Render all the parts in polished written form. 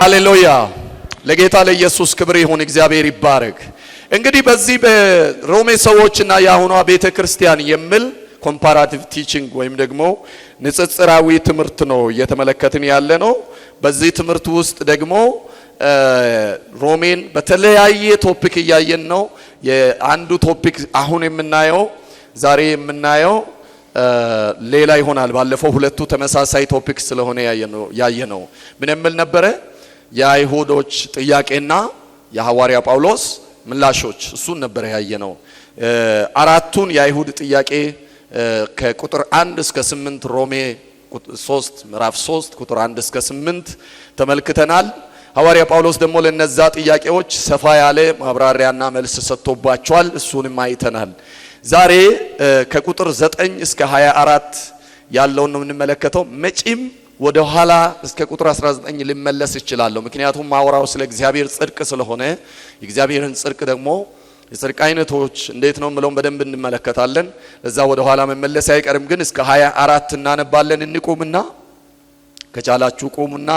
ሃሌሉያ ለጌታ ለኢየሱስ ክብር ይሁን። እግዚአብሔር ይባረክ። እንግዲህ በዚህ በሮሜ ሰዎችና የአሁኗ ቤተክርስቲያን የሚል ኮምፓራቲቭ ቲቺንግ ወይም ደግሞ ንጽጽራዊ ትምህርት ነው እየተመለከትን ያለ ነው። በዚህ ትምህርት ውስጥ ደግሞ ሮሜን በተለያየ ቶፒክ እያየን ነው። የአንዱ ቶፒክ አሁን የምናየው ዛሬ የምናየው ሌላ ይሆናል። ባለፈው ሁለቱ ተመሳሳይ ቶፒክ ስለሆነ ያየነው ምን የሚል ነበረ? የአይሁዶች ጥያቄና የሐዋርያ ጳውሎስ ምላሾች፣ እሱን ነበር ያየነው። አራቱን የአይሁድ ጥያቄ ከቁጥር 1 እስከ 8 ሮሜ 3 ምዕራፍ 3 ቁጥር 1 እስከ 8 ተመልክተናል። ሐዋርያ ጳውሎስ ደግሞ ለነዛ ጥያቄዎች ሰፋ ያለ ማብራሪያና መልስ ሰጥቶባቸዋል። እሱንም አይተናል። ዛሬ ከቁጥር 9 እስከ 24 ያለውን ነው የምንመለከተው። መጪም ወደ ኋላ እስከ ቁጥር 19 ልመለስ ይችላል። ምክንያቱም ማወራው ስለ እግዚአብሔር ጽድቅ ስለሆነ የእግዚአብሔርን ጽድቅ ደግሞ የጽድቅ አይነቶች እንዴት ነው ምለውን በደንብ እንመለከታለን። ለዛ ወደ ኋላ መመለስ አይቀርም። ግን እስከ 24 እናነባለን። እንቆምና ከቻላችሁ ቆሙና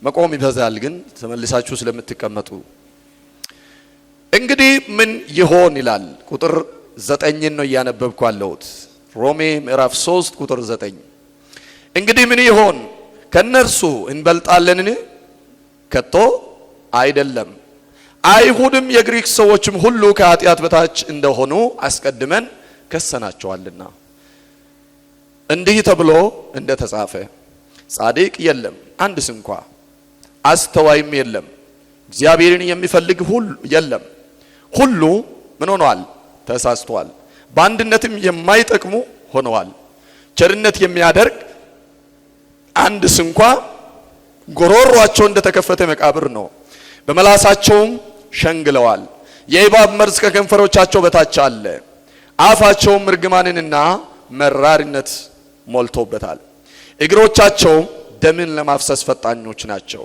መቆም ይበዛል ግን ተመልሳችሁ ስለምትቀመጡ እንግዲህ ምን ይሆን ይላል። ቁጥር 9 ነው እያነበብኩ ያለሁት። ሮሜ ምዕራፍ 3 ቁጥር 9 እንግዲህ ምን ይሆን? ከነርሱ እንበልጣለንን? ከቶ አይደለም። አይሁድም የግሪክ ሰዎችም ሁሉ ከኃጢአት በታች እንደሆኑ አስቀድመን ከሰናቸዋልና እንዲህ ተብሎ እንደተጻፈ ጻድቅ የለም አንድ ስንኳ፣ አስተዋይም የለም፣ እግዚአብሔርን የሚፈልግ ሁሉ የለም። ሁሉ ምን ሆነዋል? ተሳስተዋል፣ በአንድነትም የማይጠቅሙ ሆነዋል። ቸርነት የሚያደርግ አንድ ስንኳ፣ ጎሮሯቸው እንደተከፈተ መቃብር ነው፣ በመላሳቸውም ሸንግለዋል። የእባብ መርዝ ከከንፈሮቻቸው በታች አለ፣ አፋቸውም እርግማንንና መራርነት ሞልቶበታል። እግሮቻቸውም ደምን ለማፍሰስ ፈጣኞች ናቸው።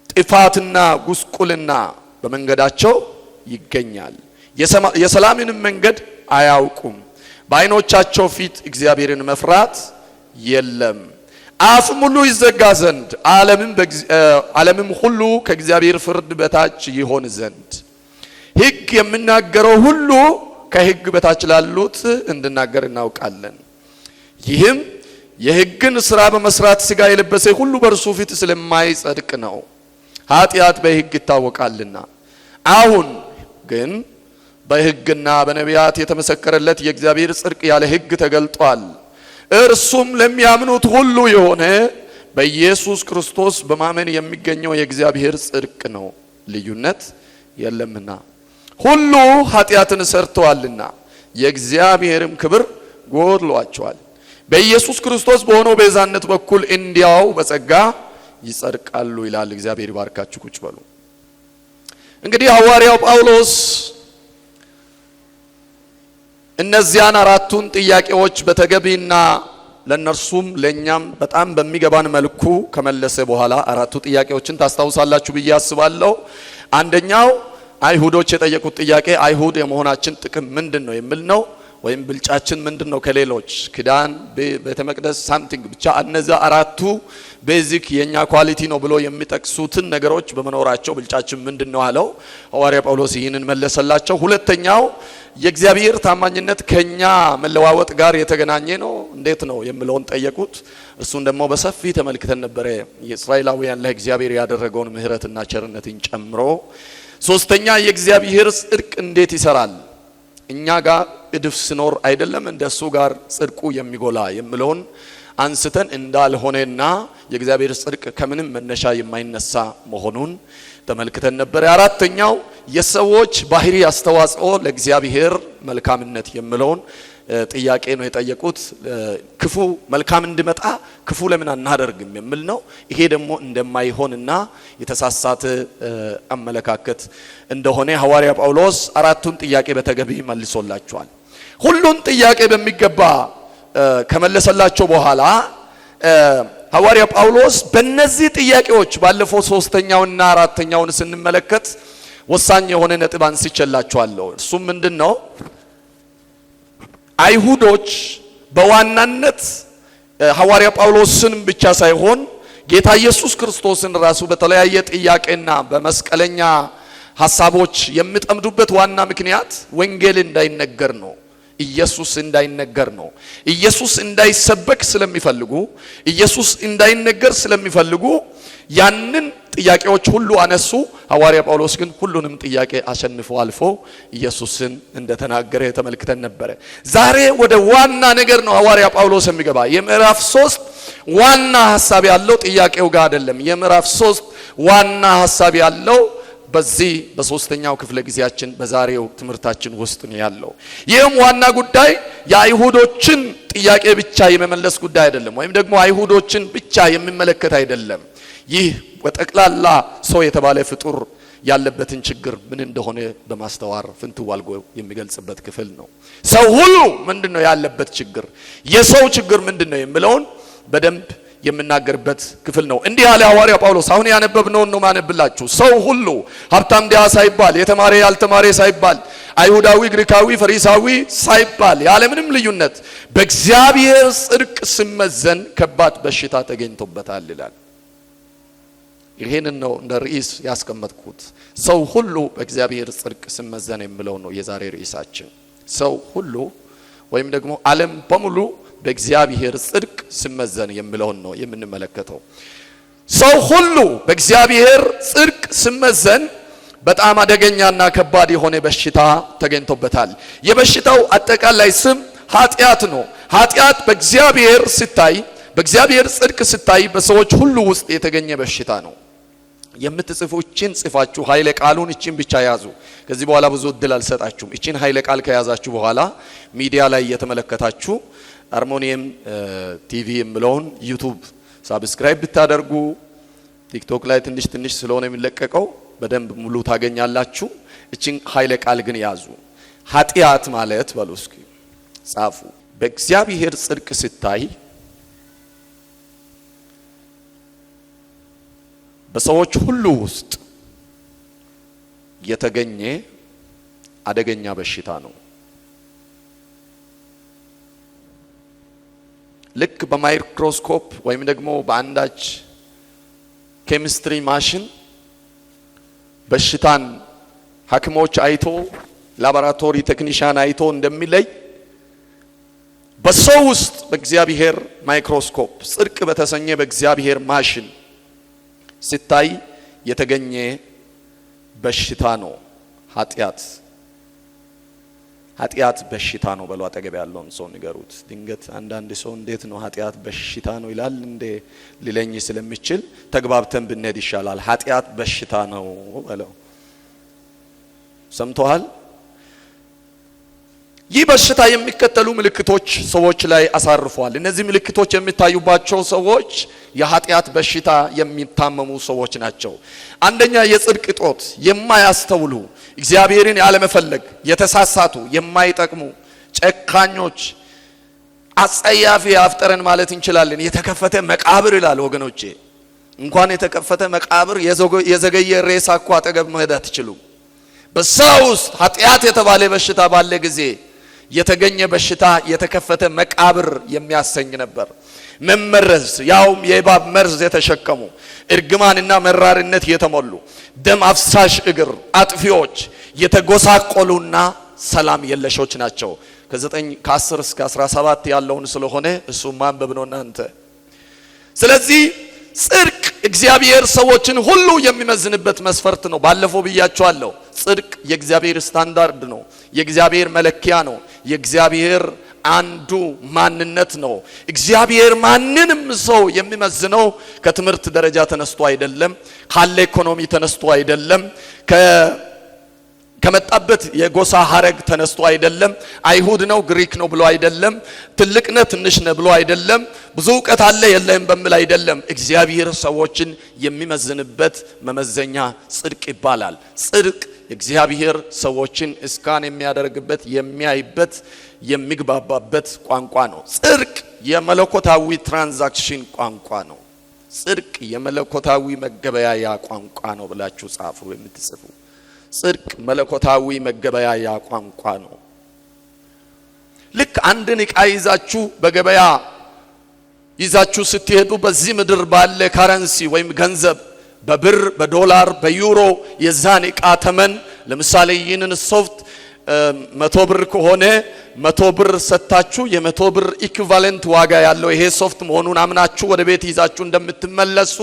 ጥፋትና ጉስቁልና በመንገዳቸው ይገኛል፣ የሰላምንም መንገድ አያውቁም። በዓይኖቻቸው ፊት እግዚአብሔርን መፍራት የለም። አፍም ሁሉ ይዘጋ ዘንድ ዓለምም ሁሉ ከእግዚአብሔር ፍርድ በታች ይሆን ዘንድ ሕግ የምናገረው ሁሉ ከሕግ በታች ላሉት እንድናገር እናውቃለን። ይህም የሕግን ሥራ በመስራት ሥጋ የለበሰ ሁሉ በእርሱ ፊት ስለማይጸድቅ ነው፣ ኃጢአት በሕግ ይታወቃልና። አሁን ግን በሕግና በነቢያት የተመሰከረለት የእግዚአብሔር ጽድቅ ያለ ሕግ ተገልጧል። እርሱም ለሚያምኑት ሁሉ የሆነ በኢየሱስ ክርስቶስ በማመን የሚገኘው የእግዚአብሔር ጽድቅ ነው፣ ልዩነት የለምና። ሁሉ ኃጢአትን ሰርተዋልና የእግዚአብሔርም ክብር ጎድሏቸዋል። በኢየሱስ ክርስቶስ በሆነው ቤዛነት በኩል እንዲያው በጸጋ ይጸድቃሉ ይላል። እግዚአብሔር ይባርካችሁ። ቁጭ በሉ። እንግዲህ ሐዋርያው ጳውሎስ እነዚያን አራቱን ጥያቄዎች በተገቢና ለነርሱም ለኛም በጣም በሚገባን መልኩ ከመለሰ በኋላ አራቱ ጥያቄዎችን ታስታውሳላችሁ ብዬ አስባለሁ። አንደኛው አይሁዶች የጠየቁት ጥያቄ አይሁድ የመሆናችን ጥቅም ምንድነው የሚል ነው። ወይም ብልጫችን ምንድነው ከሌሎች ኪዳን፣ ቤተ መቅደስ፣ ሳምቲንግ ብቻ እነዛ አራቱ ቤዚክ የኛ ኳሊቲ ነው ብሎ የሚጠቅሱትን ነገሮች በመኖራቸው ብልጫችን ምንድነው አለው። ሐዋርያ ጳውሎስ ይህንን መለሰላቸው። ሁለተኛው የእግዚአብሔር ታማኝነት ከኛ መለዋወጥ ጋር የተገናኘ ነው እንዴት ነው የሚለውን ጠየቁት። እሱን ደግሞ በሰፊ ተመልክተን ነበር፣ የእስራኤላውያን ለእግዚአብሔር ያደረገውን ምህረትና ቸርነትን ጨምሮ። ሶስተኛ የእግዚአብሔር ጽድቅ እንዴት ይሰራል፣ እኛ ጋር እድፍ ሲኖር አይደለም እንደሱ ጋር ጽድቁ የሚጎላ የሚለውን አንስተን እንዳልሆነና የእግዚአብሔር ጽድቅ ከምንም መነሻ የማይነሳ መሆኑን ተመልክተን ነበር። አራተኛው የሰዎች ባህሪ አስተዋጽኦ ለእግዚአብሔር መልካምነት የሚለውን ጥያቄ ነው የጠየቁት። ክፉ መልካም እንዲመጣ ክፉ ለምን አናደርግም የሚል ነው። ይሄ ደግሞ እንደማይሆንና የተሳሳተ አመለካከት እንደሆነ ሐዋርያ ጳውሎስ አራቱን ጥያቄ በተገቢ መልሶላቸዋል። ሁሉን ጥያቄ በሚገባ ከመለሰላቸው በኋላ ሐዋርያ ጳውሎስ በእነዚህ ጥያቄዎች ባለፈው ሶስተኛውና አራተኛውን ስንመለከት ወሳኝ የሆነ ነጥብ አንስቼላችኋለሁ። እሱም ምንድነው? አይሁዶች በዋናነት ሐዋርያ ጳውሎስን ብቻ ሳይሆን ጌታ ኢየሱስ ክርስቶስን ራሱ በተለያየ ጥያቄና በመስቀለኛ ሐሳቦች የሚጠምዱበት ዋና ምክንያት ወንጌል እንዳይነገር ነው። ኢየሱስ እንዳይነገር ነው። ኢየሱስ እንዳይሰበክ ስለሚፈልጉ፣ ኢየሱስ እንዳይነገር ስለሚፈልጉ ያንን ጥያቄዎች ሁሉ አነሱ። ሐዋርያ ጳውሎስ ግን ሁሉንም ጥያቄ አሸንፎ አልፎ ኢየሱስን እንደተናገረ ተመልክተን ነበር። ዛሬ ወደ ዋና ነገር ነው ሐዋርያ ጳውሎስ የሚገባ። የምዕራፍ 3 ዋና ሐሳብ ያለው ጥያቄው ጋር አይደለም። የምዕራፍ 3 ዋና ሐሳብ ያለው በዚህ በሶስተኛው ክፍለ ጊዜያችን በዛሬው ትምህርታችን ውስጥ ነው ያለው። ይህም ዋና ጉዳይ የአይሁዶችን ጥያቄ ብቻ የመመለስ ጉዳይ አይደለም፣ ወይም ደግሞ አይሁዶችን ብቻ የሚመለከት አይደለም። ይህ በጠቅላላ ሰው የተባለ ፍጡር ያለበትን ችግር ምን እንደሆነ በማስተዋር ፍንትው አድርጎ የሚገልጽበት ክፍል ነው። ሰው ሁሉ ምንድነው ያለበት ችግር፣ የሰው ችግር ምንድነው የሚለውን በደንብ የምናገርበት ክፍል ነው። እንዲህ ያለ ሐዋርያ ጳውሎስ አሁን ያነበብነው ነው ማነብላችሁ። ሰው ሁሉ ሀብታም ድሃ ሳይባል፣ የተማረ ያልተማረ ሳይባል፣ አይሁዳዊ ግሪካዊ ፈሪሳዊ ሳይባል ያለምንም ልዩነት በእግዚአብሔር ጽድቅ ሲመዘን ከባድ በሽታ ተገኝቶበታል ይላል። ይሄንን ነው እንደ ርዕስ ያስቀመጥኩት። ሰው ሁሉ በእግዚአብሔር ጽድቅ ሲመዘን የሚለው ነው የዛሬ ርዕሳችን። ሰው ሁሉ ወይም ደግሞ ዓለም በሙሉ በእግዚአብሔር ጽድቅ ሲመዘን የሚለውን ነው የምንመለከተው። ሰው ሁሉ በእግዚአብሔር ጽድቅ ሲመዘን በጣም አደገኛና ከባድ የሆነ በሽታ ተገኝቶበታል። የበሽታው አጠቃላይ ስም ኃጢአት ነው። ኃጢአት በእግዚአብሔር ሲታይ፣ በእግዚአብሔር ጽድቅ ሲታይ በሰዎች ሁሉ ውስጥ የተገኘ በሽታ ነው። የምትጽፉ እቺን ጽፋችሁ ኃይለ ቃሉን እቺን ብቻ ያዙ። ከዚህ በኋላ ብዙ እድል አልሰጣችሁም። እቺን ኃይለ ቃል ከያዛችሁ በኋላ ሚዲያ ላይ እየተመለከታችሁ አርሞኒየም ቲቪ የሚለውን ዩቲዩብ ሳብስክራይብ ብታደርጉ፣ ቲክቶክ ላይ ትንሽ ትንሽ ስለሆነ የሚለቀቀው በደንብ ሙሉ ታገኛላችሁ። እቺን ኃይለ ቃል ግን ያዙ። ኃጢአት ማለት በሉ እስኪ ጻፉ። በእግዚአብሔር ጽድቅ ሲታይ በሰዎች ሁሉ ውስጥ የተገኘ አደገኛ በሽታ ነው። ልክ በማይክሮስኮፕ ወይም ደግሞ በአንዳች ኬሚስትሪ ማሽን በሽታን ሐኪሞች አይቶ ላቦራቶሪ ቴክኒሻን አይቶ እንደሚለይ በሰው ውስጥ በእግዚአብሔር ማይክሮስኮፕ ጽድቅ በተሰኘ በእግዚአብሔር ማሽን ሲታይ የተገኘ በሽታ ነው ኃጢአት። ኃጢአት በሽታ ነው በሉ። አጠገብ ያለውን ሰው ንገሩት። ድንገት አንዳንድ ሰው እንዴት ነው ኃጢአት በሽታ ነው ይላል እንደ ሊለኝ ስለሚችል ተግባብተን ብንሄድ ይሻላል። ኃጢአት በሽታ ነው በለው። ሰምተዋል? ይህ በሽታ የሚከተሉ ምልክቶች ሰዎች ላይ አሳርፏል። እነዚህ ምልክቶች የሚታዩባቸው ሰዎች የኃጢአት በሽታ የሚታመሙ ሰዎች ናቸው። አንደኛ የጽድቅ እጦት፣ የማያስተውሉ፣ እግዚአብሔርን ያለመፈለግ፣ የተሳሳቱ፣ የማይጠቅሙ፣ ጨካኞች፣ አጸያፊ አፍጠረን ማለት እንችላለን። የተከፈተ መቃብር ይላል ወገኖቼ። እንኳን የተከፈተ መቃብር የዘገየ ሬሳ እኮ አጠገብ መሄድ አትችሉም። በሰው ውስጥ ኃጢአት የተባለ በሽታ ባለ ጊዜ የተገኘ በሽታ የተከፈተ መቃብር የሚያሰኝ ነበር። መመረዝ፣ ያውም የእባብ መርዝ የተሸከሙ፣ እርግማንና መራርነት የተሞሉ፣ ደም አፍሳሽ እግር፣ አጥፊዎች፣ የተጎሳቆሉና ሰላም የለሾች ናቸው። ከ10 እስከ 17 ያለውን ስለሆነ እሱ ማንበብ ነው እናንተ። ስለዚህ ጽድቅ እግዚአብሔር ሰዎችን ሁሉ የሚመዝንበት መስፈርት ነው። ባለፈው ብያቸዋለሁ። ጽድቅ የእግዚአብሔር ስታንዳርድ ነው። የእግዚአብሔር መለኪያ ነው። የእግዚአብሔር አንዱ ማንነት ነው። እግዚአብሔር ማንንም ሰው የሚመዝነው ከትምህርት ደረጃ ተነስቶ አይደለም፣ ካለ ኢኮኖሚ ተነስቶ አይደለም፣ ከመጣበት የጎሳ ሐረግ ተነስቶ አይደለም፣ አይሁድ ነው ግሪክ ነው ብሎ አይደለም፣ ትልቅ ነው ትንሽ ነው ብሎ አይደለም፣ ብዙ ዕውቀት አለ የለም በሚል አይደለም። እግዚአብሔር ሰዎችን የሚመዝንበት መመዘኛ ጽድቅ ይባላል። ጽድቅ እግዚአብሔር ሰዎችን እስካን የሚያደርግበት፣ የሚያይበት፣ የሚግባባበት ቋንቋ ነው። ጽድቅ የመለኮታዊ ትራንዛክሽን ቋንቋ ነው። ጽድቅ የመለኮታዊ መገበያያ ቋንቋ ነው ብላችሁ ጻፉ የምትጽፉ። ጽድቅ መለኮታዊ መገበያያ ቋንቋ ነው። ልክ አንድን ዕቃ ይዛችሁ በገበያ ይዛችሁ ስትሄዱ በዚህ ምድር ባለ ካረንሲ ወይም ገንዘብ በብር በዶላር በዩሮ የዛን ዕቃ ተመን ለምሳሌ ይህንን ሶፍት 100 ብር ከሆነ 100 ብር ሰጣችሁ የ100 ብር ኢኩቫለንት ዋጋ ያለው ይሄ ሶፍት መሆኑን አምናችሁ ወደ ቤት ይዛችሁ እንደምትመለሱ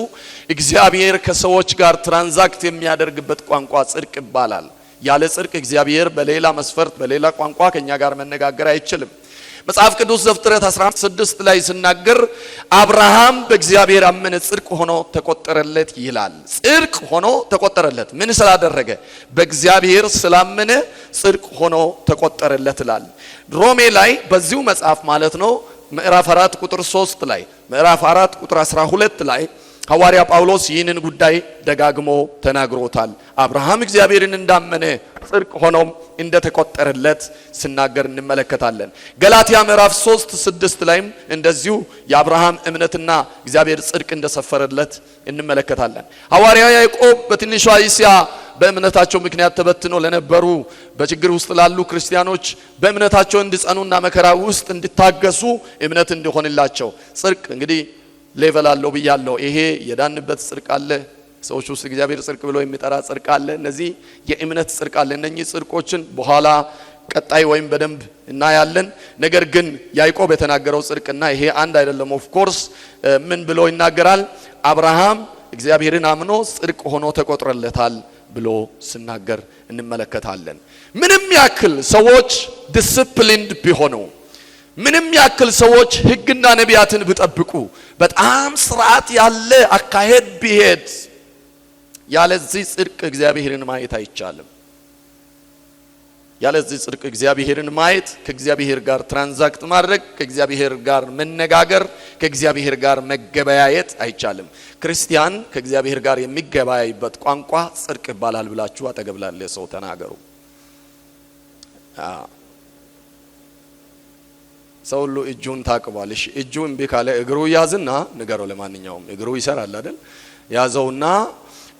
እግዚአብሔር ከሰዎች ጋር ትራንዛክት የሚያደርግበት ቋንቋ ጽድቅ ይባላል። ያለ ጽድቅ እግዚአብሔር በሌላ መስፈርት በሌላ ቋንቋ ከኛ ጋር መነጋገር አይችልም። መጽሐፍ ቅዱስ ዘፍጥረት 16 ላይ ሲናገር አብርሃም በእግዚአብሔር አመነ ጽድቅ ሆኖ ተቆጠረለት ይላል። ጽድቅ ሆኖ ተቆጠረለት ምን ስላደረገ? በእግዚአብሔር ስላመነ ጽድቅ ሆኖ ተቆጠረለት ይላል። ሮሜ ላይ በዚሁ መጽሐፍ ማለት ነው ምዕራፍ 4 ቁጥር 3 ላይ ምዕራፍ 4 ቁጥር 12 ላይ ሐዋርያ ጳውሎስ ይህንን ጉዳይ ደጋግሞ ተናግሮታል። አብርሃም እግዚአብሔርን እንዳመነ ጽድቅ ሆኖም እንደተቆጠረለት ሲናገር እንመለከታለን። ገላትያ ምዕራፍ 3:6 ላይም እንደዚሁ የአብርሃም እምነትና እግዚአብሔር ጽድቅ እንደሰፈረለት እንመለከታለን። ሐዋርያ ያዕቆብ በትንሿ እስያ በእምነታቸው ምክንያት ተበትኖ ለነበሩ በችግር ውስጥ ላሉ ክርስቲያኖች በእምነታቸው እንዲጸኑና መከራ ውስጥ እንዲታገሱ እምነት እንዲሆንላቸው ጽድቅ እንግዲህ ሌቨል አለው ብያለሁ። ይሄ የዳንበት ጽድቅ አለ፣ ሰዎች ውስጥ እግዚአብሔር ጽድቅ ብሎ የሚጠራ ጽድቅ አለ። እነዚህ የእምነት ጽድቅ አለ። እነኚህ ጽድቆችን በኋላ ቀጣይ ወይም በደንብ እናያለን። ነገር ግን ያዕቆብ የተናገረው ጽድቅና ይሄ አንድ አይደለም። ኦፍ ኮርስ ምን ብሎ ይናገራል? አብርሃም እግዚአብሔርን አምኖ ጽድቅ ሆኖ ተቆጥሮለታል ብሎ ሲናገር እንመለከታለን። ምንም ያክል ሰዎች ዲሲፕሊንድ ቢሆኑ ምንም ያክል ሰዎች ሕግና ነቢያትን ቢጠብቁ በጣም ስርዓት ያለ አካሄድ ቢሄድ ያለዚህ ጽድቅ እግዚአብሔርን ማየት አይቻልም። ያለዚህ ጽድቅ እግዚአብሔርን ማየት ከእግዚአብሔር ጋር ትራንዛክት ማድረግ ከእግዚአብሔር ጋር መነጋገር ከእግዚአብሔር ጋር መገበያየት አይቻልም። ክርስቲያን ከእግዚአብሔር ጋር የሚገበያይበት ቋንቋ ጽድቅ ይባላል ብላችሁ አጠገብ ላለ ሰው ተናገሩ። ሰው ሁሉ እጁን ታቅቧል። እሺ እጁ እምቢ ካለ እግሩ ያዝና ንገረው። ለማንኛውም እግሩ ይሰራል አይደል? ያዘውና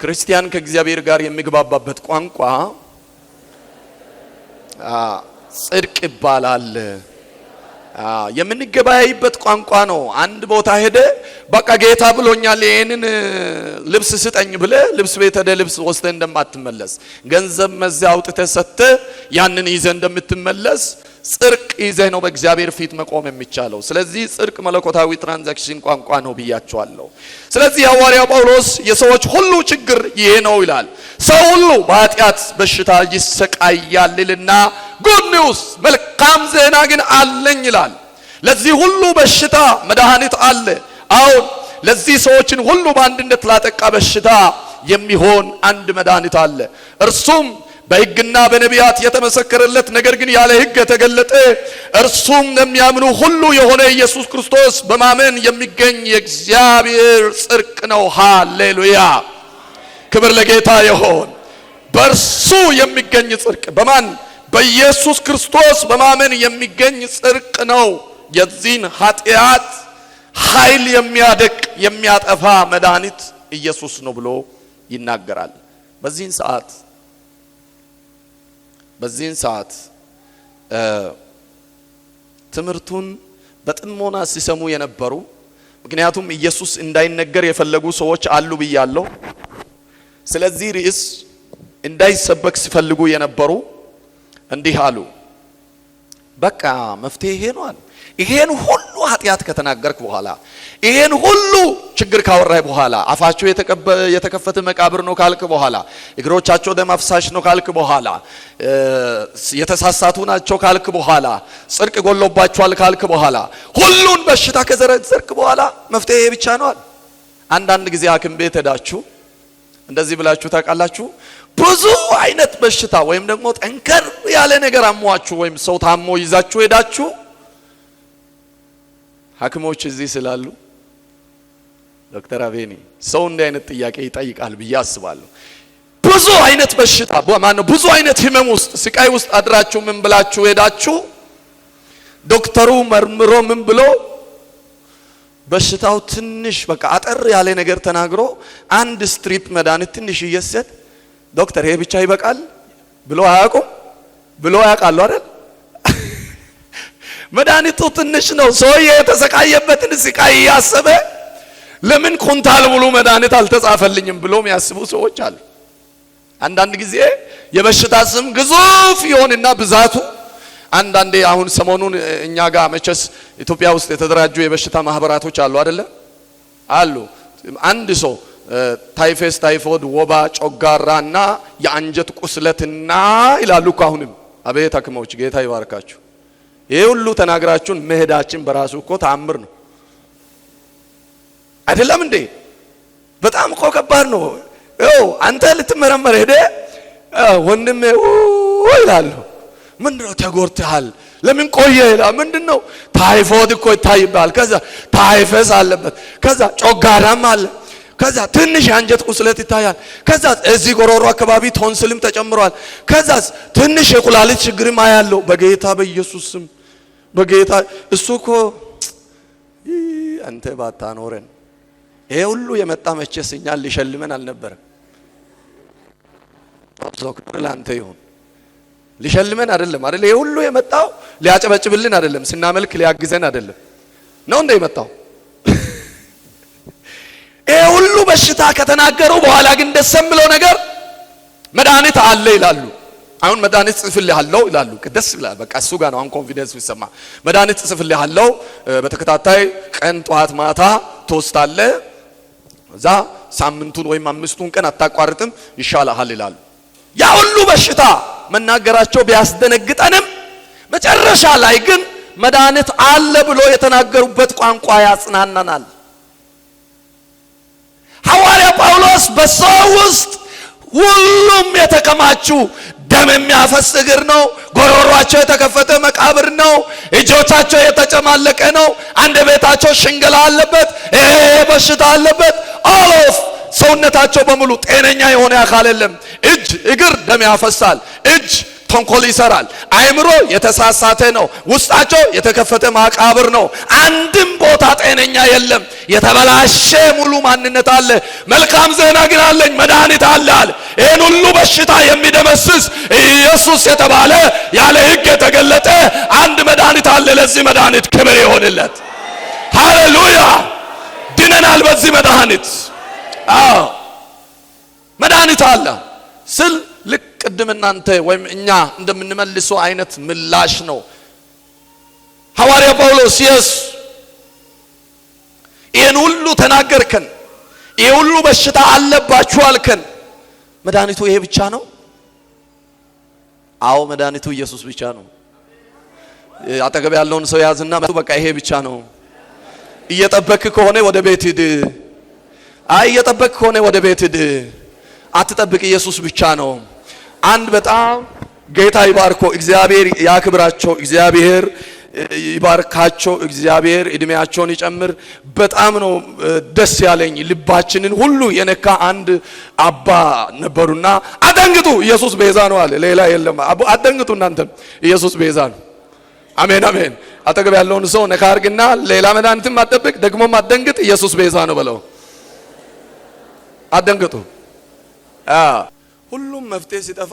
ክርስቲያን ከእግዚአብሔር ጋር የሚግባባበት ቋንቋ ጽድቅ ይባላል። የምንገበያይበት ቋንቋ ነው። አንድ ቦታ ሄደ በቃ ጌታ ብሎኛል ይሄንን ልብስ ስጠኝ ብለ ልብስ ቤት ሄደ ልብስ ወስደ እንደማትመለስ ገንዘብ መዚያ አውጥተ ሰተ ያንን ይዘ እንደምትመለስ ጽድቅ ይዘህ ነው በእግዚአብሔር ፊት መቆም የሚቻለው። ስለዚህ ጽድቅ መለኮታዊ ትራንዛክሽን ቋንቋ ነው ብያቸዋለሁ። ስለዚህ ሐዋርያው ጳውሎስ የሰዎች ሁሉ ችግር ይሄ ነው ይላል። ሰው ሁሉ በኃጢአት በሽታ ይሰቃያልና ጉድ ኒውስ መልካም ዜና ግን አለኝ ይላል። ለዚህ ሁሉ በሽታ መድኃኒት አለ። አሁን ለዚህ ሰዎችን ሁሉ በአንድነት ላጠቃ በሽታ የሚሆን አንድ መድኃኒት አለ። እርሱም በሕግና በነቢያት የተመሰከረለት ነገር ግን ያለ ሕግ የተገለጠ እርሱም ለሚያምኑ ሁሉ የሆነ ኢየሱስ ክርስቶስ በማመን የሚገኝ የእግዚአብሔር ጽድቅ ነው። ሃሌሉያ! ክብር ለጌታ ይሁን። በእርሱ የሚገኝ ጽድቅ በማን? በኢየሱስ ክርስቶስ በማመን የሚገኝ ጽድቅ ነው። የዚህን ኃጢአት ኃይል የሚያደቅ የሚያጠፋ መድኃኒት ኢየሱስ ነው ብሎ ይናገራል። በዚህን ሰዓት ትምህርቱን በጥሞና ሲሰሙ የነበሩ ምክንያቱም ኢየሱስ እንዳይነገር የፈለጉ ሰዎች አሉ ብያለሁ። ስለዚህ ርዕስ እንዳይሰበክ ሲፈልጉ የነበሩ እንዲህ አሉ፣ በቃ መፍትሄ ይሄ ነው አሉ። ይሄን ሁሉ ኃጢአት ከተናገርክ በኋላ ይሄን ሁሉ ችግር ካወራህ በኋላ አፋቸው የተከፈተ መቃብር ነው ካልክ በኋላ እግሮቻቸው ደም አፍሳሽ ነው ካልክ በኋላ የተሳሳቱ ናቸው ካልክ በኋላ ጽድቅ ጎሎባቸዋል ካልክ በኋላ ሁሉን በሽታ ከዘረዘርክ በኋላ መፍትሄ ብቻ ነው አለ። አንዳንድ ጊዜ ሐኪም ቤት ሄዳችሁ እንደዚህ ብላችሁ ታውቃላችሁ? ብዙ አይነት በሽታ ወይም ደግሞ ጠንከር ያለ ነገር አሟችሁ ወይም ሰው ታሞ ይዛችሁ ሄዳችሁ ሐኪሞች እዚህ ስላሉ ዶክተር አቤኒ ሰው እንዲህ አይነት ጥያቄ ይጠይቃል ብዬ አስባለሁ። ብዙ አይነት በሽታ ማነው ብዙ አይነት ህመም ውስጥ ስቃይ ውስጥ አድራችሁ ምን ብላችሁ ሄዳችሁ ዶክተሩ መርምሮ ምን ብሎ በሽታው ትንሽ በቃ አጠር ያለ ነገር ተናግሮ አንድ ስትሪፕ መድኃኒት ትንሽ እየሰጥ ዶክተር ይሄ ብቻ ይበቃል ብሎ አያውቁም ብሎ ያውቃሉ አይደል? መድኃኒቱ ትንሽ ነው። ሰውዬ የተሰቃየበትን ስቃይ ያሰበ ለምን ኩንታል ሙሉ መድኃኒት አልተጻፈልኝም ብሎ የሚያስቡ ሰዎች አሉ። አንዳንድ ጊዜ የበሽታ ስም ግዙፍ ይሆንና ብዛቱ አንዳንዴ አሁን ሰሞኑን እኛ ጋር መቸስ ኢትዮጵያ ውስጥ የተደራጁ የበሽታ ማህበራቶች አሉ አይደለ? አሉ። አንድ ሰው ታይፈስ፣ ታይፎድ፣ ወባ፣ ጮጋራና የአንጀት ቁስለትና ይላሉ እኮ አሁንም። አቤት ሐኪሞች ጌታ ይባርካችሁ። ይሄ ሁሉ ተናግራችሁን መሄዳችን በራሱ እኮ ተአምር ነው አይደለም እንዴ? በጣም እኮ ከባድ ነው። አንተ ልትመረመር ሄደ ወንድሜ ይላሉ። ምንድነው ተጎርተሃል? ለምን ቆየ ይላል። ምንድነው? ታይፎድ እኮ ይታይባል። ከዛ ታይፈስ አለበት። ከዛ ጮጋራም አለ። ከዛ ትንሽ የአንጀት ቁስለት ይታያል። ከዛ እዚህ ጎሮሮ አካባቢ ቶንስልም ተጨምሯል። ከዛ ትንሽ የኩላሊት ችግርም አያለው። በጌታ በኢየሱስ ስም በጌታ እሱ እኮ አንተ ባታኖረን ይሄ ሁሉ የመጣ መቼስ እኛን ሊሸልመን አልነበረም። ዶክተር ላንተ ይሁን ሊሸልመን አይደለም አይደል? ይሄ ሁሉ የመጣው ሊያጨበጭብልን አይደለም፣ ስናመልክ ሊያግዘን አይደለም። ነው እንደ የመጣው ይሄ ሁሉ በሽታ ከተናገሩ በኋላ ግን ደስ የሚለው ነገር መድኃኒት አለ ይላሉ። አሁን መድኃኒት ጽፍልሃለሁ ይላሉ። ደስ ይላል። በቃ እሱ ጋር ነው አሁን ኮንፊደንስ ይሰማ። መድኃኒት ጽፍልሃለሁ በተከታታይ ቀን ጧት ማታ ትወስዳለህ። እዛ ሳምንቱን ወይም 5ቱን ቀን አታቋርጥም፣ ይሻልሃል ይላሉ። ያ ሁሉ በሽታ መናገራቸው ቢያስደነግጠንም መጨረሻ ላይ ግን መድኃኒት አለ ብሎ የተናገሩበት ቋንቋ ያጽናናናል። ሐዋርያ ጳውሎስ በሰው ውስጥ ሁሉም የተከማቹ ደም የሚያፈስ እግር ነው፣ ጎሮሯቸው የተከፈተ መቃብር ነው፣ እጆቻቸው የተጨማለቀ ነው፣ አንደበታቸው ሽንገላ አለበት፣ በሽታ አለበት። ኦፍ ሰውነታቸው በሙሉ ጤነኛ የሆነ አካል የለም። እጅ እግር ደም ያፈሳል። እጅ ተንኮል ይሰራል። አእምሮ የተሳሳተ ነው። ውስጣቸው የተከፈተ መቃብር ነው። አንድም ቦታ ጤነኛ የለም። የተበላሸ ሙሉ ማንነት አለ። መልካም ዜና ግን አለኝ፣ መድኃኒት አለ አለ። ይህን ሁሉ በሽታ የሚደመስስ ኢየሱስ የተባለ ያለ ሕግ የተገለጠ አንድ መድኃኒት አለ። ለዚህ መድኃኒት ክብር ይሆንለት። ሃሌሉያ! ድነናል በዚህ መድኃኒት። መድኃኒት አለ ስል ልክ ቅድም እናንተ ወይም እኛ እንደምንመልሰው አይነት ምላሽ ነው። ሐዋርያ ጳውሎስ ይህን ሁሉ ተናገርከን፣ ይህ ሁሉ በሽታ አለባችሁ አልከን፣ መድኃኒቱ ይሄ ብቻ ነው? አዎ መድኃኒቱ ኢየሱስ ብቻ ነው። አጠገብ ያለውን ሰው ያዝና በቃ ይሄ ብቻ ነው። እየጠበክ ከሆነ ወደ ቤት ሂድ። እየጠበክ ከሆነ ወደ ቤት ሂድ። አትጠብቅ፣ ኢየሱስ ብቻ ነው። አንድ በጣም ጌታ ይባርኮ፣ እግዚአብሔር ያክብራቸው፣ እግዚአብሔር ይባርካቸው፣ እግዚአብሔር እድሜያቸውን ይጨምር። በጣም ነው ደስ ያለኝ። ልባችንን ሁሉ የነካ አንድ አባ ነበሩና አደንግጡ፣ ኢየሱስ ቤዛ ነው አለ። ሌላ የለም። አደንግጡ እናንተም፣ ኢየሱስ ቤዛ ነው። አሜን አሜን። አጠገብ ያለውን ሰው ነካ አድርግና ሌላ መድኃኒትም አትጠብቅ፣ ደግሞም አትደንግጥ፣ ኢየሱስ ቤዛ ነው በለው። አትደንግጡ። ሁሉም መፍትሄ ሲጠፋ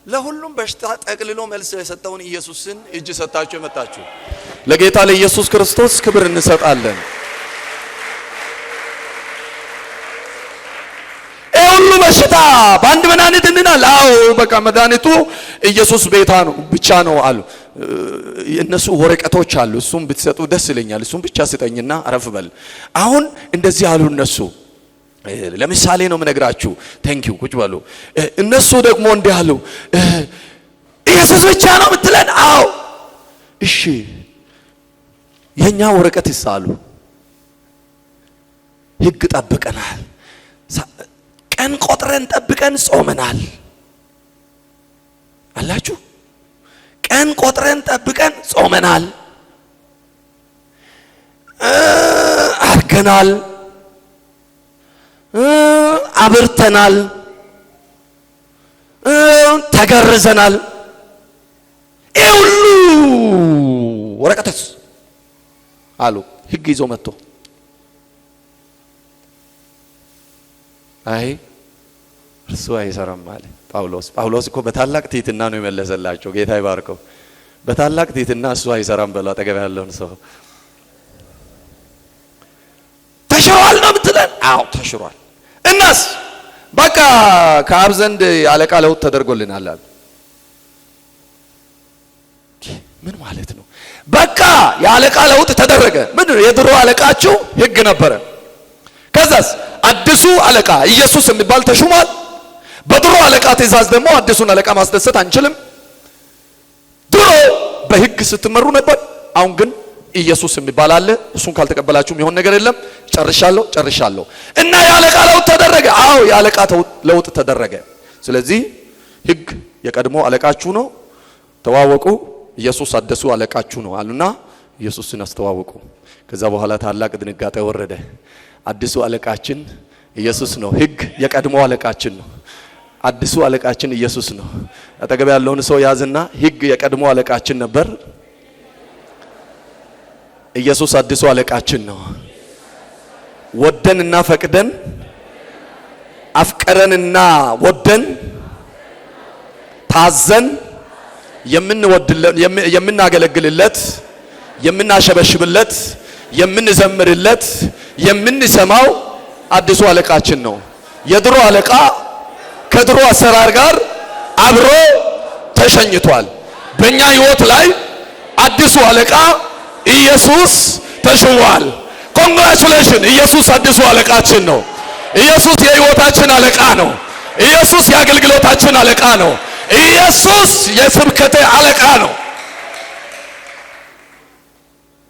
ለሁሉም በሽታ ጠቅልሎ መልስ የሰጠውን ኢየሱስን እጅ ሰጣችሁ የመጣችሁ ለጌታ ለኢየሱስ ክርስቶስ ክብር እንሰጣለን። ሁሉ በሽታ በአንድ መድኃኒት እንድናል። አዎ በቃ መድኃኒቱ ኢየሱስ ቤታ ነው ብቻ ነው አሉ። እነሱ ወረቀቶች አሉ፣ እሱም ብትሰጡ ደስ ይለኛል፣ እሱም ብቻ ስጠኝና አረፍ በል። አሁን እንደዚህ አሉ እነሱ። ለምሳሌ ነው የምነግራችሁ። ቴንኪው ቁጭ በሉ። እነሱ ደግሞ እንዲህ አሉ፣ ኢየሱስ ብቻ ነው የምትለን? አዎ እሺ፣ የኛ ወረቀት ይሳሉ። ሕግ ጠብቀናል፣ ቀን ቆጥረን ጠብቀን ጾመናል አላችሁ። ቀን ቆጥረን ጠብቀን ጾመናል፣ አርገናል፣ አብርተናል፣ ተገርዘናል። ይሄ ሁሉ ወረቀትስ አሉ። ሕግ ይዞ መጥቶ አይ እርሱ አይሰራም አለ ጳውሎስ። ጳውሎስ እኮ በታላቅ ትሕትና ነው የመለሰላቸው። ጌታ ይባርከው። በታላቅ ትሕትና እሱ አይሰራም በለው አጠገብ ያለውን ሰው። ተሽሯል ነው የምትለን? አዎ ተሽሯል። እናስ በቃ ከአብ ዘንድ አለቃ ለውጥ ተደርጎልናል አለ። ምን ማለት ነው? በቃ የአለቃ ለውጥ ተደረገ። ምንድነው? የድሮ አለቃችሁ ሕግ ነበረ። ከዛስ አዲሱ አለቃ ኢየሱስ የሚባል ተሹሟል። በድሮ አለቃ ትእዛዝ ደግሞ አዲሱን አለቃ ማስደሰት አንችልም። ድሮ በሕግ ስትመሩ ነበር። አሁን ግን ኢየሱስ የሚባል አለ። እሱን ካልተቀበላችሁ የሚሆን ነገር የለም። ጨርሻለሁ። እና የአለቃ ለውጥ ተደረገ። አዎ የአለቃ ለውጥ ተደረገ። ስለዚህ ሕግ የቀድሞ አለቃችሁ ነው፣ ተዋወቁ። ኢየሱስ አዲሱ አለቃችሁ ነው አሉና ኢየሱስን አስተዋወቁ። ከዛ በኋላ ታላቅ ድንጋጤ ወረደ። አዲሱ አለቃችን ኢየሱስ ነው። ሕግ የቀድሞ አለቃችን ነው። አዲሱ አለቃችን ኢየሱስ ነው። አጠገብ ያለውን ሰው ያዝና ሕግ የቀድሞ አለቃችን ነበር፣ ኢየሱስ አዲሱ አለቃችን ነው። ወደንና ፈቅደን አፍቀረንና ወደን ታዘን የምናገለግልለት፣ የምናሸበሽብለት፣ የምንዘምርለት፣ የምንሰማው አዲሱ አለቃችን ነው። የድሮ አለቃ ከድሮ አሰራር ጋር አብሮ ተሸኝቷል። በእኛ ሕይወት ላይ አዲሱ አለቃ ኢየሱስ ተሾሟል። ኮንግራቹሌሽን! ኢየሱስ አዲሱ አለቃችን ነው። ኢየሱስ የሕይወታችን አለቃ ነው። ኢየሱስ የአገልግሎታችን አለቃ ነው። ኢየሱስ የስብከቴ አለቃ ነው።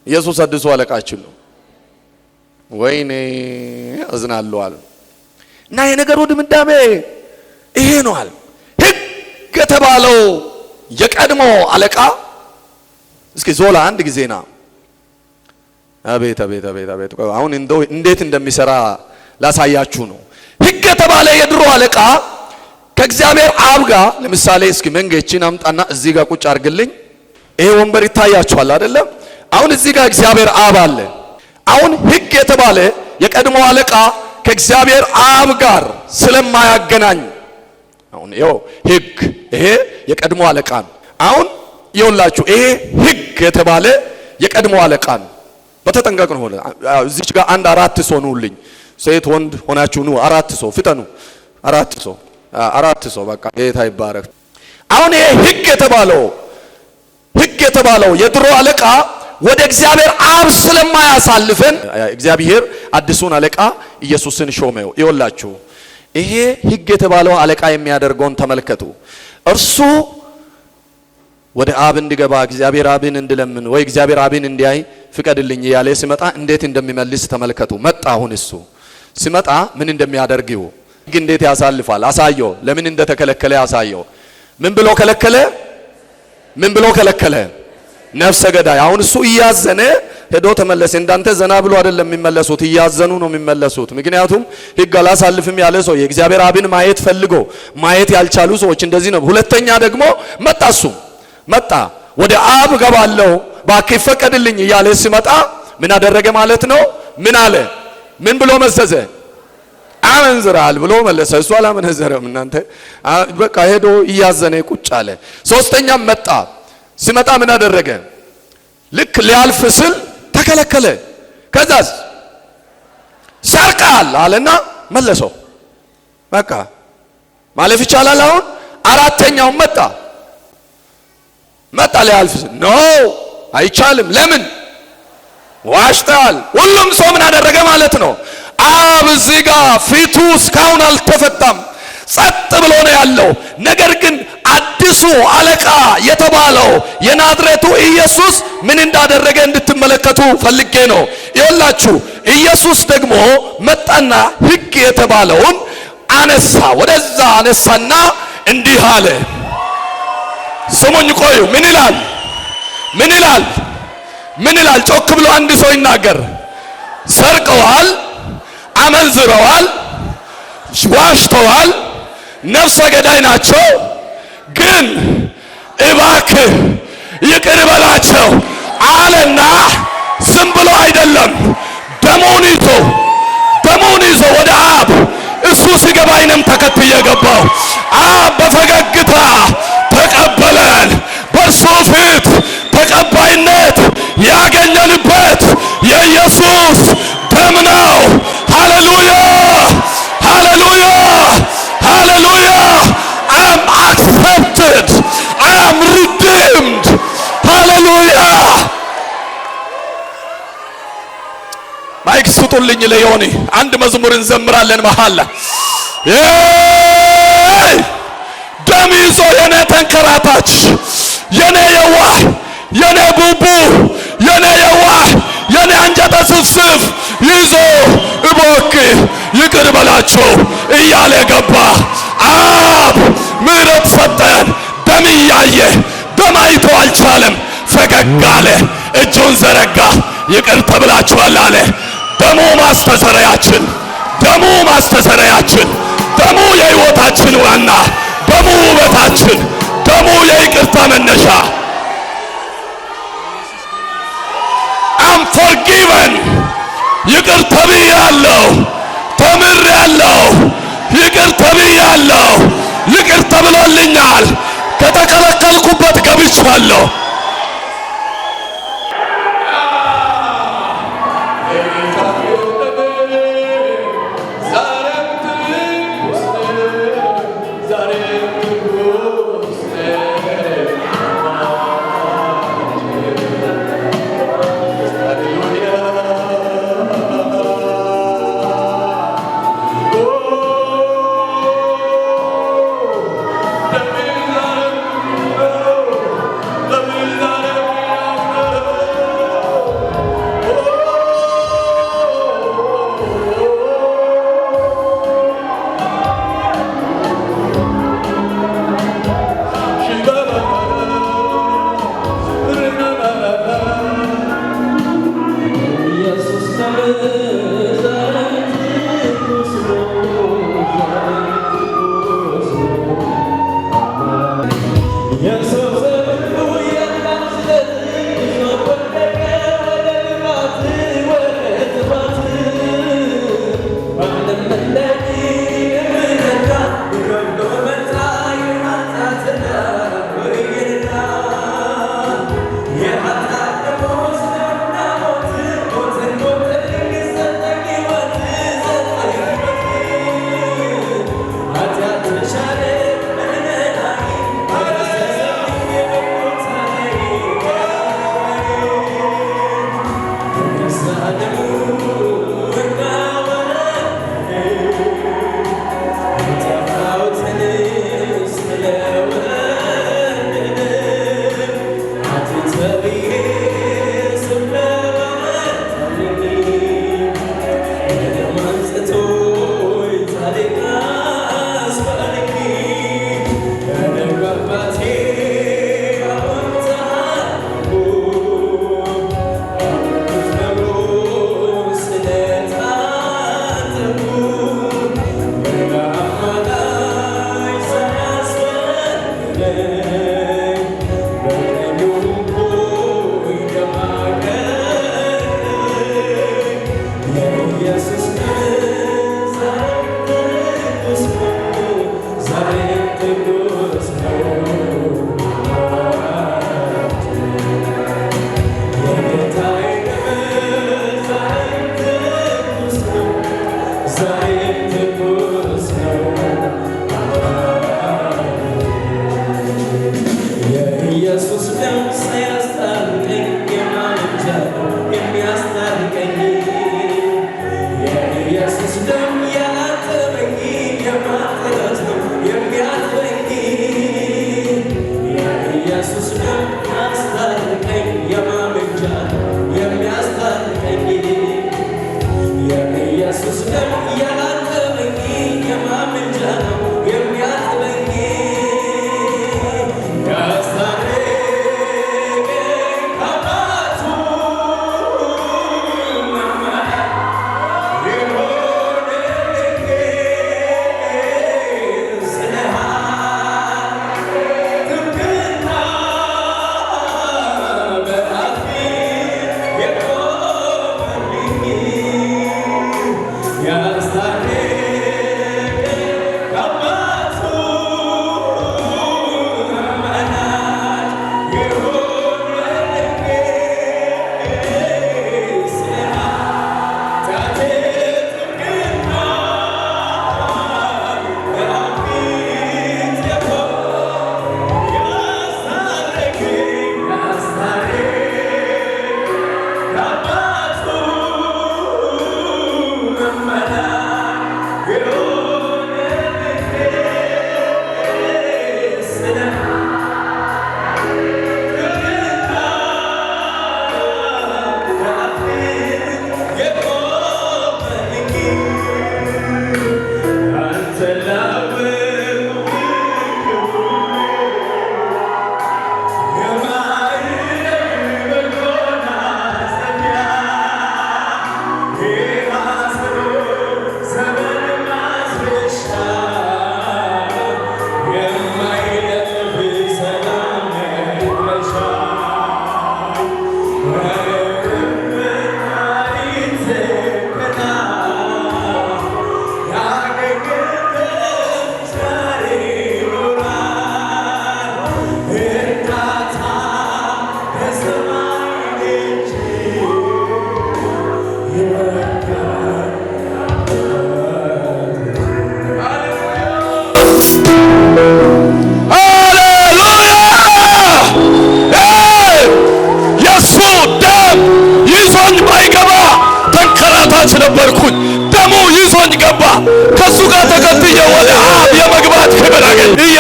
ኢየሱስ አዲሱ አለቃችን ነው። ወይኔ አዝናለሁ አለ እና የነገሩ ድምዳሜ ይሄ ነው አለ። ሕግ የተባለው የቀድሞ አለቃ እስኪ ዞላ አንድ ጊዜና አቤት አሁን እንዴት እንደሚሰራ ላሳያችሁ ነው። ሕግ የተባለ የድሮ አለቃ ከእግዚአብሔር አብ ጋር ለምሳሌ እስኪ መንገችን አምጣና እዚህ ጋር ቁጭ አድርግልኝ። ይሄ ወንበር ይታያችኋል አይደለም? አሁን እዚህ ጋር እግዚአብሔር አብ አለ። አሁን ሕግ የተባለ የቀድሞ አለቃ ከእግዚአብሔር አብ ጋር ስለማያገናኝ አሁን ይኸው ሕግ ይሄ የቀድሞ አለቃ ነው። አሁን ይኸውላችሁ ይሄ ሕግ የተባለ የቀድሞ አለቃ ነው። በተጠንቀቅ ነው ሆነ። እዚች ጋር አንድ 4 ሰው ነውልኝ። ሴት ወንድ ሆናችሁ ነው 4 ሰው ፍጠኑ። 4 ሰው በቃ ጌታ ይባረክ። አሁን ይሄ ሕግ የተባለው የድሮ አለቃ ወደ እግዚአብሔር አብ ስለማያሳልፈን እግዚአብሔር አዲሱን አለቃ ኢየሱስን ሾመው። ይኸውላችሁ ይሄ ሕግ የተባለው አለቃ የሚያደርገውን ተመልከቱ። እርሱ ወደ አብ እንዲገባ እግዚአብሔር አብን እንድለምን ወይ እግዚአብሔር አብን እንዲያይ ፍቀድልኝ እያለ ሲመጣ እንዴት እንደሚመልስ ተመልከቱ። መጣ። አሁን እሱ ሲመጣ ምን እንደሚያደርገው ሕግ እንዴት ያሳልፋል አሳየው። ለምን እንደተከለከለ ያሳየው። ምን ብሎ ከለከለ? ነፍሰ ገዳይ። አሁን እሱ እያዘነ ሄዶ ተመለሰ። እንዳንተ ዘና ብሎ አይደለም የሚመለሱት፣ እያዘኑ ነው የሚመለሱት። ምክንያቱም ሕግ አላሳልፍም ያለ ሰው የእግዚአብሔር አብን ማየት ፈልጎ ማየት ያልቻሉ ሰዎች እንደዚህ ነው። ሁለተኛ ደግሞ መጣ ወደ አብ ገባለሁ እባክህ ፈቀድልኝ እያለ ሲመጣ ምን አደረገ ማለት ነው? ምን አለ? ምን ብሎ መዘዘ? አመንዝራል ብሎ መለሰ። እሱ አላመነዘረም። እናንተ በቃ ሄዶ እያዘነ ቁጭ አለ። ሶስተኛም መጣ። ሲመጣ ምን አደረገ? ልክ ሊያልፍ ስል ተከለከለ። ከዛስ ሰርቃል አለና መለሰው። በቃ ማለፍ ይቻላል። አሁን አራተኛው መጣ ሊያልፍ ስል ኖ አይቻልም። ለምን? ዋሽታል። ሁሉም ሰው ምን አደረገ ማለት ነው? አብ እዚህ ጋር ፊቱ እስካሁን አልተፈታም፣ ጸጥ ብሎ ነው ያለው። ነገር ግን አዲሱ አለቃ የተባለው የናዝሬቱ ኢየሱስ ምን እንዳደረገ እንድትመለከቱ ፈልጌ ነው። ይኸውላችሁ ኢየሱስ ደግሞ መጣና ሕግ የተባለውን አነሳ፣ ወደዛ አነሳና እንዲህ አለ። ስሙኝ ቆዩ። ምን ይላል? ጮክ ብሎ አንድ ሰው ይናገር። ሰርቀዋል፣ አመንዝረዋል፣ ዋሽተዋል፣ ነፍሰ ገዳይ ናቸው። ግን እባክህ ይቅር በላቸው አለና ዝም ብሎ አይደለም፣ ደሙን ይዞ ወደ አብ እሱ ሲገባ እኔም ተከትዬ ገባሁ። አብ በፈገግታ ተቀበለን። በእርሱ ፊት ተቀባይነት ያገኘንበት የኢየሱስ ደም ነው። ሃሌሉያ ሃሌሉያ ሃሌሉያ። I am accepted, I am redeemed. ሃሌሉያ። ማይክ ስጡልኝ ለዮኒ አንድ መዝሙር እንዘምራለን መሐላ ደም ይዞ የኔ ተንከራታች የኔ የዋህ የኔ ቡቡ የኔ የዋህ የኔ አንጀተ ስብስብ ይዞ እባክህ ይቅር በላቸው እያለ ገባ። አብ ምሕረት ሰጠን። ደም እያየ ደም አይቶ አልቻለም። ፈገግ አለ፣ እጁን ዘረጋ። ይቅር ተብላችኋል አለ። ደሙ ማስተሰረያችን፣ ደሙ ማስተሰረያችን፣ ደሙ የሕይወታችን ዋና፣ ደሙ ውበታችን፣ ደሙ የይቅርታ መነሻ። I'm forgiven። ይቅር ተብያለሁ፣ ተምሬያለሁ፣ ይቅር ተብያለሁ፣ ይቅር ተብሎልኛል። ከተከለከልኩበት ገብቻለሁ።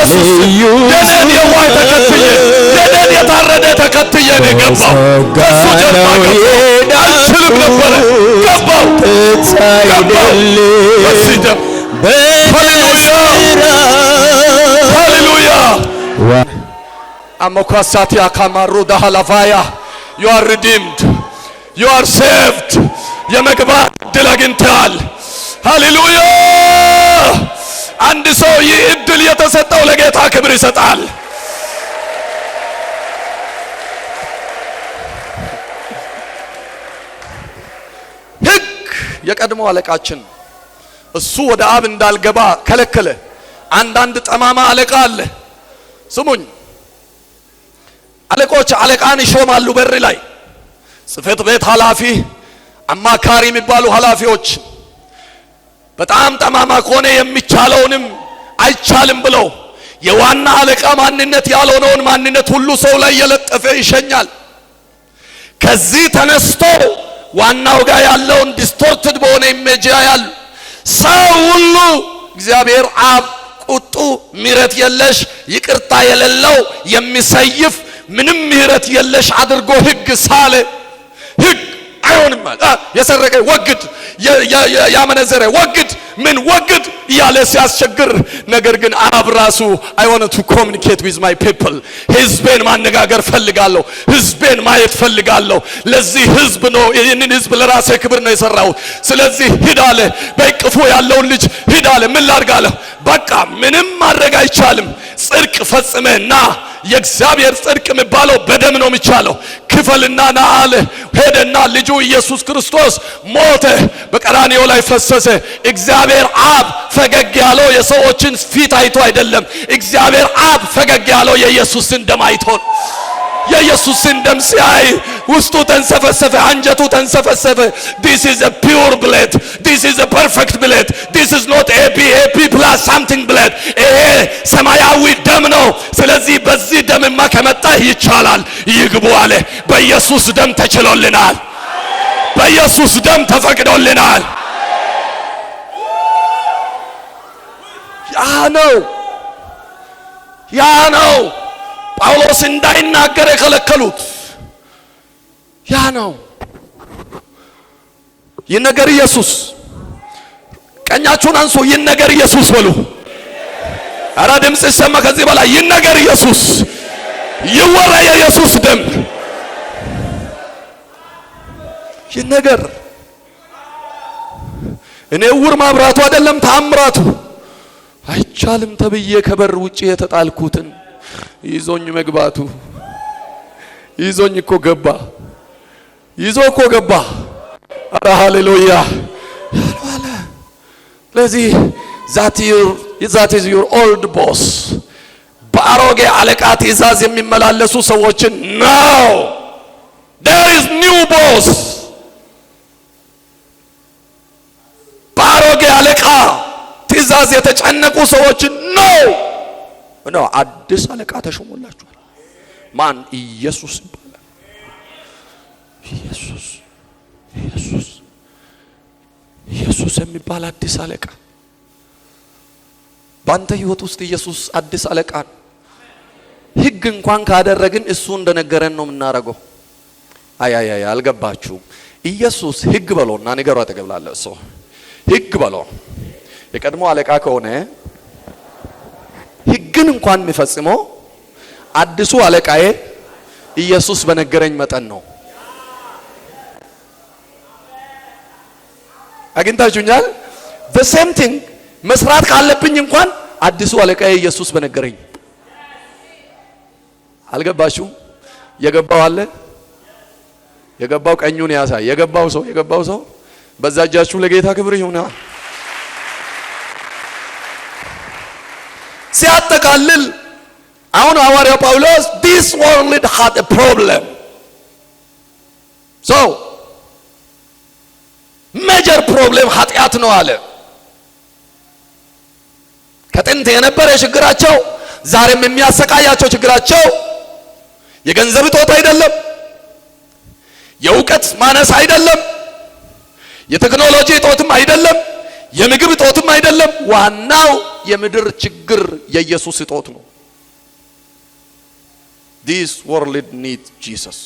ኢየሱስ የኔን የዋይ ተከትዬ የኔን የታረደ ተከትዬ ነው የገባው። ከሱ ጀርባ ገባው። አልችልም ነበረ ገባው። በዚህ ደም ሃሌሉያ አሞካሳቲያ ካማሩ ዳሃላቫያ you are redeemed, you are saved። የመግባት ዕድል አግኝተሃል። ሃሌሉያ። አንድ ሰው ይህ ዕድል የተሰጠው ለጌታ ክብር ይሰጣል። ሕግ የቀድሞ አለቃችን እሱ ወደ አብ እንዳልገባ ከለከለ። አንዳንድ ጠማማ አለቃ አለ። ስሙኝ፣ አለቆች አለቃን ይሾማሉ። በር ላይ ጽሕፈት ቤት ኃላፊ፣ አማካሪ የሚባሉ ኃላፊዎች በጣም ጠማማ ከሆነ የሚቻለውንም አይቻልም ብለው የዋና አለቃ ማንነት ያልሆነውን ማንነት ሁሉ ሰው ላይ የለጠፈ ይሸኛል። ከዚህ ተነስቶ ዋናው ጋር ያለውን ዲስቶርትድ በሆነ ኢሜጅ ያያል። ሰው ሁሉ እግዚአብሔር አብ ቁጡ፣ ምሕረት የለሽ፣ ይቅርታ የሌለው፣ የሚሰይፍ ምንም ምሕረት የለሽ አድርጎ ሕግ ሳለ። ሕግ አይሆንም የሰረቀ ወግድ፣ ያመነዘረ ወግድ፣ ምን ወግድ እያለ ሲያስቸግር፣ ነገር ግን አብ ራሱ I want to communicate with my people ሕዝቤን ማነጋገር ፈልጋለሁ፣ ሕዝቤን ማየት ፈልጋለሁ። ለዚህ ሕዝብ ነው ይህንን ሕዝብ ለራሴ ክብር ነው የሰራው። ስለዚህ ሂድ አለ። በእቅፉ ያለውን ልጅ ሂድ አለ። ምን ላድርግ አለ። በቃ ምንም ማድረግ አይቻልም። ጽድቅ ፈጽመና የእግዚአብሔር ጽድቅ የሚባለው በደም ነው የሚቻለው። ክፈልና ና አለ። ሄደና ልጁ ኢየሱስ ክርስቶስ ሞተ፣ በቀራንዮ ላይ ፈሰሰ። እግዚአብሔር አብ ፈገግ ያለው የሰዎችን ፊት አይቶ አይደለም። እግዚአብሔር አብ ፈገግ ያለው የኢየሱስን ደም አይቶ። የኢየሱስን ደም ሲያይ ውስጡ ተንሰፈሰፈ፣ አንጀቱ ተንሰፈሰፈ። this is a pure blood, this is a perfect blood, this is not AP plus something blood። ይሄ ሰማያዊ ደም ነው። ስለዚህ በዚህ ደምማ ከመጣ ይቻላል፣ ይግቡ አለ። በኢየሱስ ደም ተችሎልናል፣ በኢየሱስ ደም ተፈቅዶልናል። ያ ነው ጳውሎስ እንዳይናገር የከለከሉት። ያ ነው ይነገር ኢየሱስ። ቀኛችሁን አንሱ፣ ይነገር ኢየሱስ በሉ። አረ ድምጽ ይሰማ ከዚህ በላይ ይነገር ኢየሱስ፣ ይወራ የኢየሱስ ደም ይነገር። እኔ ዕውር ማብራቱ አይደለም ተአምራቱ። አይቻልም ተብዬ ከበር ውጪ የተጣልኩትን ይዞኝ መግባቱ። ይዞኝ እኮ ገባ፣ ይዞ እኮ ገባ። አረ ሃሌሉያ። ለዚህ that is your old boss። በአሮጌ አለቃ ትእዛዝ የሚመላለሱ ሰዎችን ነው። there is new boss። በአሮጌ አለቃ ትእዛዝ የተጨነቁ ሰዎችን ነው አዲስ አለቃ ተሾሞላችኋል። ማን? ኢየሱስ ይባላል። ኢየሱስ የሚባል አዲስ አለቃ ባንተ ህይወት ውስጥ ኢየሱስ አዲስ አለቃ ነው። ሕግ እንኳን ካደረግን እሱ እንደነገረን ነው የምናረገው። አይ አልገባችሁም? ኢየሱስ ሕግ በሎና ንገሩ አጠገብላለ ሰው ሕግ በሎ የቀድሞ አለቃ ከሆነ ሕግን እንኳን የሚፈጽመው አዲሱ አለቃዬ ኢየሱስ በነገረኝ መጠን ነው። አግኝታችሁኛል? the same thing መስራት ካለብኝ እንኳን አዲሱ አለቃዬ ኢየሱስ በነገረኝ። አልገባችሁም? የገባው አለ። የገባው ቀኙን ያሳይ። የገባው ሰው በዛ እጃችሁ ለጌታ ክብር ይሁን። ሲያጠቃልል አሁን ሐዋርያው ጳውሎስ this world had a problem, so major problem ኃጢአት ነው አለ። ከጥንት የነበረ ችግራቸው ዛሬም የሚያሰቃያቸው ችግራቸው የገንዘብ እጦት አይደለም፣ የእውቀት ማነስ አይደለም፣ የቴክኖሎጂ እጦትም አይደለም፣ የምግብ እጦትም አይደለም። ዋናው የምድር ችግር የኢየሱስ ስጦት ነው። This world needs Jesus.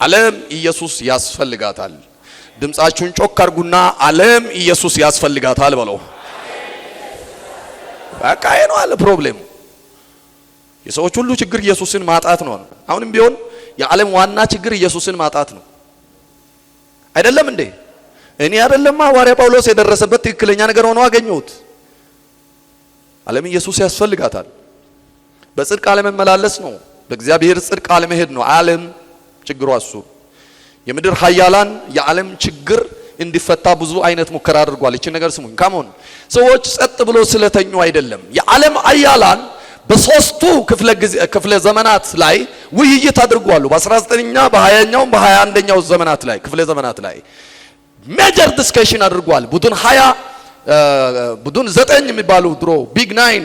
ዓለም ኢየሱስ ያስፈልጋታል። ድምጻችሁን ጮክ አድርጉና ዓለም ኢየሱስ ያስፈልጋታል በለው። በቃ ይሄ ነው አለ ፕሮብሌሙ። የሰዎች ሁሉ ችግር ኢየሱስን ማጣት ነው። አሁንም ቢሆን የዓለም ዋና ችግር ኢየሱስን ማጣት ነው። አይደለም እንዴ? እኔ አይደለም ሐዋርያ ጳውሎስ የደረሰበት ትክክለኛ ነገር ሆኖ አገኘሁት። ዓለም ኢየሱስ ያስፈልጋታል። በጽድቅ አለመመላለስ ነው። በእግዚአብሔር ጽድቅ አለመሄድ ነው። ዓለም ችግሩ እሱ። የምድር ኃያላን የዓለም ችግር እንዲፈታ ብዙ አይነት ሙከራ አድርጓል። እቺ ነገር ስሙኝ። ካሞን ሰዎች ጸጥ ብሎ ስለተኙ አይደለም። የዓለም ኃያላን በሶስቱ ክፍለ ዘመናት ላይ ውይይት አድርጓሉ። በ19ኛ በ20ኛው በ21ኛው ዘመናት ላይ ክፍለ ዘመናት ላይ ሜጀር ዲስከሽን አድርጓል። ቡድን 20 ቡድን 9 የሚባሉ ድሮ ቢግ 9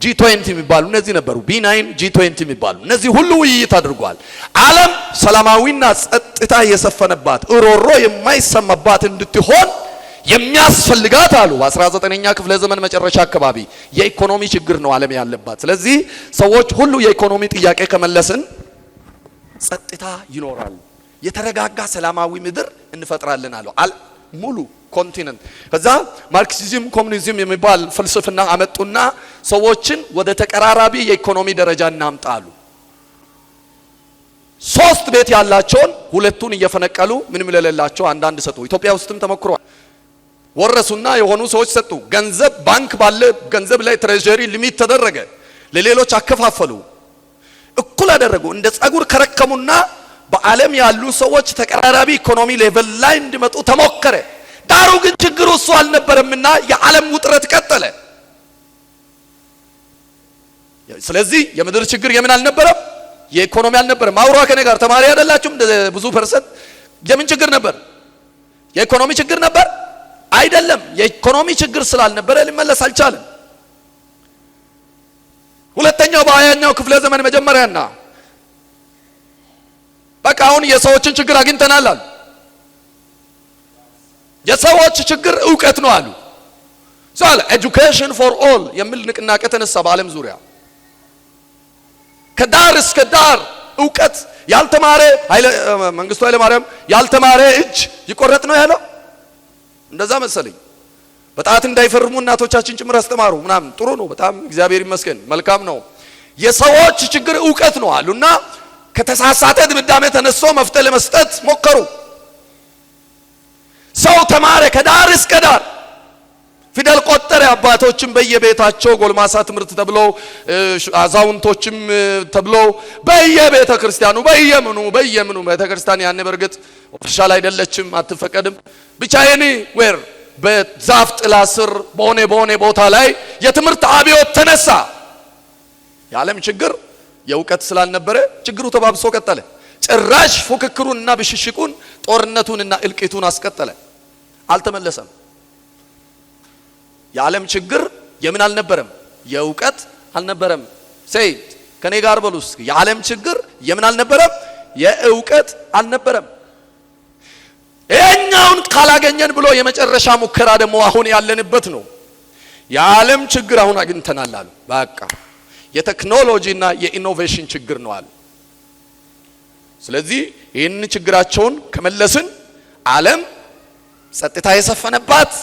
G20 የሚባሉ እነዚህ ነበሩ። B9 G20 የሚባሉ እነዚህ ሁሉ ውይይት አድርጓል። ዓለም ሰላማዊና ጸጥታ የሰፈነባት እሮሮ የማይሰማባት እንድትሆን የሚያስፈልጋት አሉ። በ19ኛ ክፍለ ዘመን መጨረሻ አካባቢ የኢኮኖሚ ችግር ነው ዓለም ያለባት። ስለዚህ ሰዎች ሁሉ የኢኮኖሚ ጥያቄ ከመለስን ጸጥታ ይኖራል፣ የተረጋጋ ሰላማዊ ምድር እንፈጥራለን አሉ። ሙሉ ኮንቲነንት። ከዛ ማርክሲዝም ኮሙኒዝም የሚባል ፍልስፍና አመጡና ሰዎችን ወደ ተቀራራቢ የኢኮኖሚ ደረጃ እናምጣሉ። 3 ቤት ያላቸውን 2ቱን እየፈነቀሉ ምንም ለሌላቸው አንዳንድ ሰጡ። ኢትዮጵያ ውስጥም ተሞክሯል። ወረሱና የሆኑ ሰዎች ሰጡ። ገንዘብ ባንክ ባለ ገንዘብ ላይ ትሬዠሪ ሊሚት ተደረገ። ለሌሎች አከፋፈሉ። እኩል አደረጉ። እንደ ጸጉር ከረከሙና በዓለም ያሉ ሰዎች ተቀራራቢ ኢኮኖሚ ሌቭል ላይ እንዲመጡ ተሞከረ። ዳሩ ግን ችግሩ እሱ አልነበረምና የዓለም ውጥረት ቀጠለ። ስለዚህ የምድር ችግር የምን አልነበረም? የኢኮኖሚ አልነበረም። አውራ ከኔ ጋር ተማሪ አይደላችሁም? ብዙ ፐርሰንት የምን ችግር ነበር? የኢኮኖሚ ችግር ነበር አይደለም። የኢኮኖሚ ችግር ስላልነበረ ሊመለስ አልቻለም። ሁለተኛው በ20ኛው ክፍለ ዘመን መጀመሪያና በቃ አሁን የሰዎችን ችግር አግኝተናል አሉ። የሰዎች ችግር ዕውቀት ነው አሉ። ዛለ ኤጁኬሽን ፎር ኦል የሚል ንቅናቄ ተነሳ በዓለም ዙሪያ። ከዳር እስከ ዳር ዕውቀት ያልተማረ መንግስቱ ኃይለ ማርያም ያልተማረ እጅ ይቆረጥ ነው ያለው። እንደዛ መሰለኝ። በጣት እንዳይፈርሙ እናቶቻችን ጭምር አስተማሩ ምናምን። ጥሩ ነው በጣም እግዚአብሔር ይመስገን መልካም ነው። የሰዎች ችግር ዕውቀት ነው አሉና ከተሳሳተ ድምዳሜ ተነስቶ መፍትሄ ለመስጠት ሞከሩ። ሰው ተማረ ከዳር እስከ ዳር ፊደል ቆጠረ። አባቶችም በየቤታቸው ጎልማሳ ትምህርት ተብሎ አዛውንቶችም ተብሎ በየቤተ ክርስቲያኑ በየምኑ ቤተ ክርስቲያን ያኔ በርግጥ ኦፊሻል አይደለችም አትፈቀድም። ብቻ የኔ ወር በዛፍ ጥላ ስር በሆነ ቦታ ላይ የትምህርት አብዮት ተነሳ። የዓለም ችግር የዕውቀት ስላልነበረ ችግሩ ተባብሶ ቀጠለ። ጭራሽ ፉክክሩንና ብሽሽቁን ጦርነቱንና እልቂቱን አስቀጠለ። አልተመለሰም። የዓለም ችግር የምን አልነበረም? የዕውቀት አልነበረም። ሰይድ ከኔ ጋር በሉስ። የዓለም ችግር የምን አልነበረም? የዕውቀት አልነበረም። እኛውን ካላገኘን ብሎ የመጨረሻ ሙከራ ደግሞ አሁን ያለንበት ነው። የዓለም ችግር አሁን አግኝተናል አሉ። በቃ የቴክኖሎጂና የኢኖቬሽን ችግር ነው አሉ። ስለዚህ ይህን ችግራቸውን ከመለስን ዓለም ጸጥታ የሰፈነባት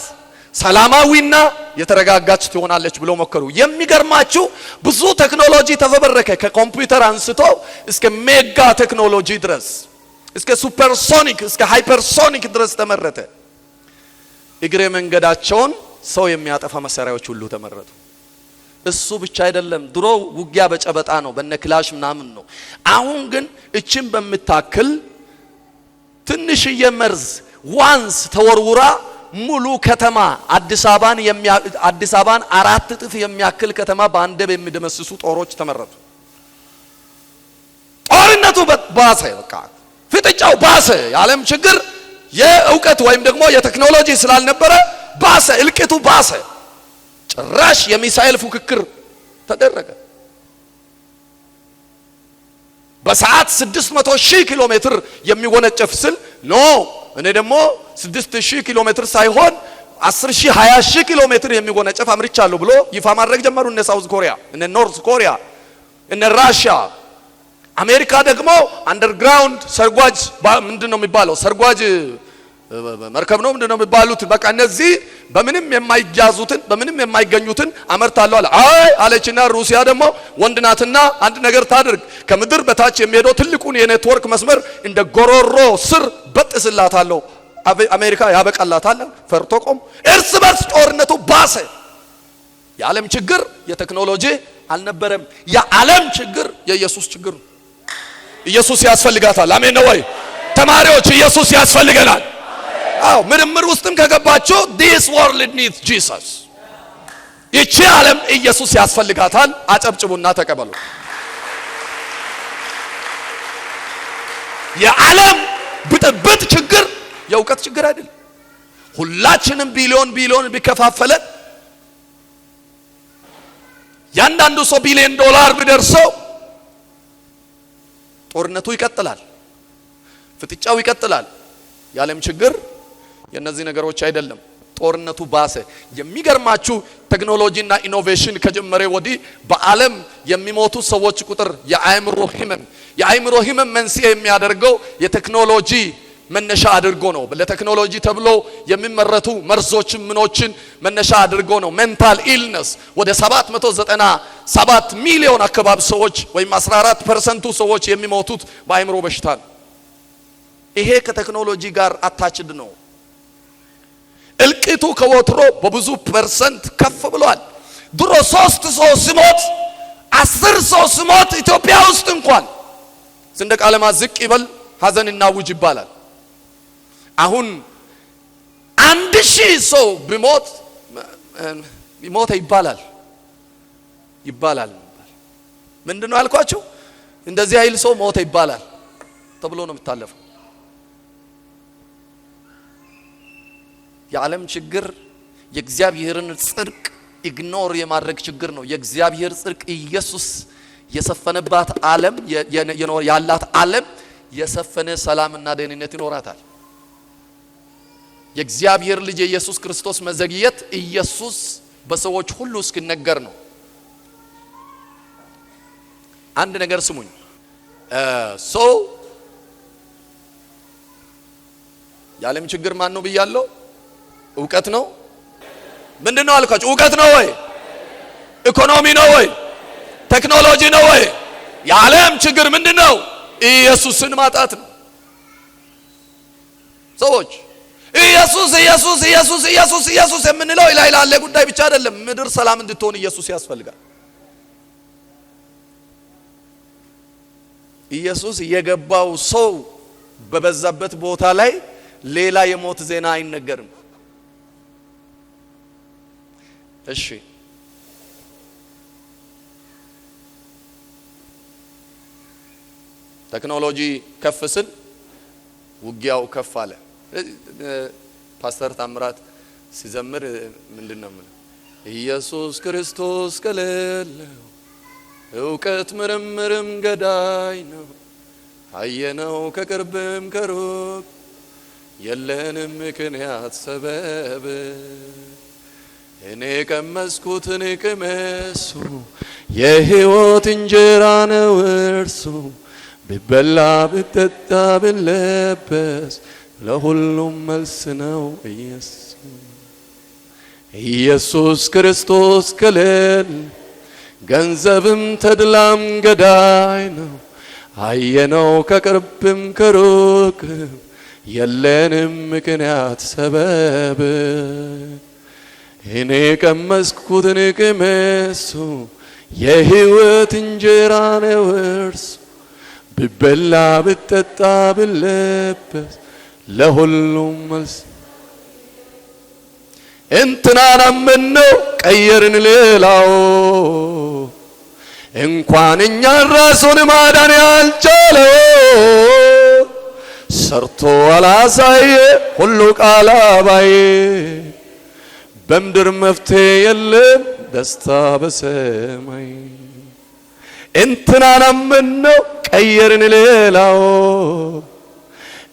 ሰላማዊና የተረጋጋች ትሆናለች ብሎ ሞከሩ። የሚገርማችሁ ብዙ ቴክኖሎጂ ተፈበረከ። ከኮምፒውተር አንስቶ እስከ ሜጋ ቴክኖሎጂ ድረስ እስከ ሱፐርሶኒክ እስከ ሃይፐርሶኒክ ድረስ ተመረተ። እግረ መንገዳቸውን ሰው የሚያጠፋ መሳሪያዎች ሁሉ ተመረቱ። እሱ ብቻ አይደለም። ድሮ ውጊያ በጨበጣ ነው በነክላሽ ምናምን ነው። አሁን ግን እችን በመታከል ትንሽዬ መርዝ ዋንስ ተወርውራ ሙሉ ከተማ አዲስ አበባን 4 እጥፍ የሚያክል ከተማ በአንደብ የሚደመስሱ ጦሮች ተመረቱ። ጦርነቱ ባሰ። በቃ ፍጥጫው ባሰ። የዓለም ችግር የዕውቀት ወይም ደግሞ የቴክኖሎጂ ስላልነበረ ባሰ። እልቂቱ ባሰ። ጭራሽ የሚሳኤል ፉክክር ተደረገ። በሰዓት 600,000 ኪሎ ሜትር የሚወነጨፍ ስል ኖ እኔ ደግሞ 6,000 ኪሎ ሜትር ሳይሆን 10,000 20,000 ኪሎ ሜትር የሚጎነጨፍ አምርቻለሁ ብሎ ይፋ ማድረግ ጀመሩ። እነ ሳውዝ ኮሪያ፣ እነ ኖርዝ ኮሪያ፣ እነ ራሽያ። አሜሪካ ደግሞ አንደርግራውንድ ሰርጓጅ ምንድነው የሚባለው? ሰርጓጅ መርከብ ነው ምንድነው የሚባሉት? በቃ እነዚህ በምንም የማይያዙትን በምንም የማይገኙትን አመርታለሁ አለ። አይ አለችና ሩሲያ ደግሞ ወንድናትና አንድ ነገር ታድርግ፣ ከምድር በታች የሚሄደው ትልቁን የኔትወርክ መስመር እንደ ጎሮሮ ስር በጥስላታለሁ። አሜሪካ ያበቃላታል። ፈርቶ ቆም። እርስ በርስ ጦርነቱ ባሰ። የዓለም ችግር የቴክኖሎጂ አልነበረም። የዓለም ችግር የኢየሱስ ችግር ነው። ኢየሱስ ያስፈልጋታል። አሜን ነው ወይ ተማሪዎች? ኢየሱስ ያስፈልገናል። አዎ ምርምር ውስጥም ከገባችሁ this world needs Jesus። ይቺ ዓለም ኢየሱስ ያስፈልጋታል። አጨብጭቡና ተቀበሉ። የዓለም ብጥብጥ ችግር የእውቀት ችግር አይደለም። ሁላችንም ቢሊዮን ቢከፋፈለን ያንዳንዱ ሰው ቢሊዮን ዶላር ቢደርሰው ጦርነቱ ይቀጥላል፣ ፍጥጫው ይቀጥላል። የዓለም ችግር የነዚህ ነገሮች አይደለም። ጦርነቱ ባሰ። የሚገርማችሁ ቴክኖሎጂና ኢኖቬሽን ከጀመረ ወዲህ በዓለም የሚሞቱ ሰዎች ቁጥር የአእምሮ ህመም መንስኤ የሚያደርገው የቴክኖሎጂ መነሻ አድርጎ ነው። ለቴክኖሎጂ ተብሎ የሚመረቱ መርዞችን ምኖችን መነሻ አድርጎ ነው። ሜንታል ኢልነስ ወደ 797 ሚሊዮን አካባቢ ሰዎች ወይም 14% ሰዎች የሚሞቱት በአእምሮ በሽታ ነው። ይሄ ከቴክኖሎጂ ጋር አታችድ ነው። እልቂቱ ከወትሮ በብዙ ፐርሰንት ከፍ ብሏል። ድሮ 3 ሰው ሲሞት 10 ሰው ሲሞት ኢትዮጵያ ውስጥ እንኳን ሰንደቅ ዓላማ ዝቅ ይበል ሀዘን እናውጅ ይባላል። አሁን 1000 ሰው ቢሞት ይሞት ይባላል። ምንድነው ያልኳችሁ? እንደዚህ አይል ሰው ሞተ ይባላል ተብሎ ነው የሚታለፈው። የዓለም ችግር የእግዚአብሔርን ጽድቅ ኢግኖር የማድረግ ችግር ነው። የእግዚአብሔር ጽድቅ ኢየሱስ የሰፈነባት ዓለም ያላት ዓለም የሰፈነ ሰላምና ደህንነት ይኖራታል። የእግዚአብሔር ልጅ የኢየሱስ ክርስቶስ መዘግየት ኢየሱስ በሰዎች ሁሉ እስኪነገር ነው። አንድ ነገር ስሙኝ። ሰው የዓለም ችግር ማን ነው ብያለሁ? እውቀት ነው። ምንድነው አልኳችሁ? እውቀት ነው ወይ? ኢኮኖሚ ነው ወይ? ቴክኖሎጂ ነው ወይ? የዓለም ችግር ምንድነው? ኢየሱስን ማጣት ነው። ሰዎች ኢየሱስ የምንለው ላይ ላለ ጉዳይ ብቻ አይደለም። ምድር ሰላም እንድትሆን ኢየሱስ ያስፈልጋል። ኢየሱስ የገባው ሰው በበዛበት ቦታ ላይ ሌላ የሞት ዜና አይነገርም። እሺ ቴክኖሎጂ ከፍ ሲል ውጊያው ከፍ አለ። ፓስተር ታምራት ሲዘምር ምንድነው ማለት? ኢየሱስ ክርስቶስ ከሌለው እውቀት ምርምርም ገዳይ ነው። አየነው ከቅርብም ከሩቅ የለንም ምክንያት ሰበብ። እኔ ቀመስኩትን ቅመሱ የሕይወት እንጀራ ነው እርሱ። ቢበላ ቢጠጣ ቢለበስ ለሁሉም መልስ ነው ኢየሱስ ክርስቶስ ከሌለ ገንዘብም ተድላም ገዳይ ነው። አየነው ከቅርብም ከሩቅ የለንም ምክንያት ሰበብ። እኔ ቀመስኩትን ቅመሱ የሕይወት እንጀራ ነው እርሱ። ቢበላ ቢጠጣ ቢለበስ ለሁሉም መልስ። እንትናን አመነው ቀየርን ሌላው እንኳን እኛ ራሱን ማዳን ያልቻለው ሰርቶ አላሳየ ሁሉ ቃል አባይ። በምድር መፍትሄ የለም ደስታ በሰማይ። እንትናን አመነው ቀየርን ሌላው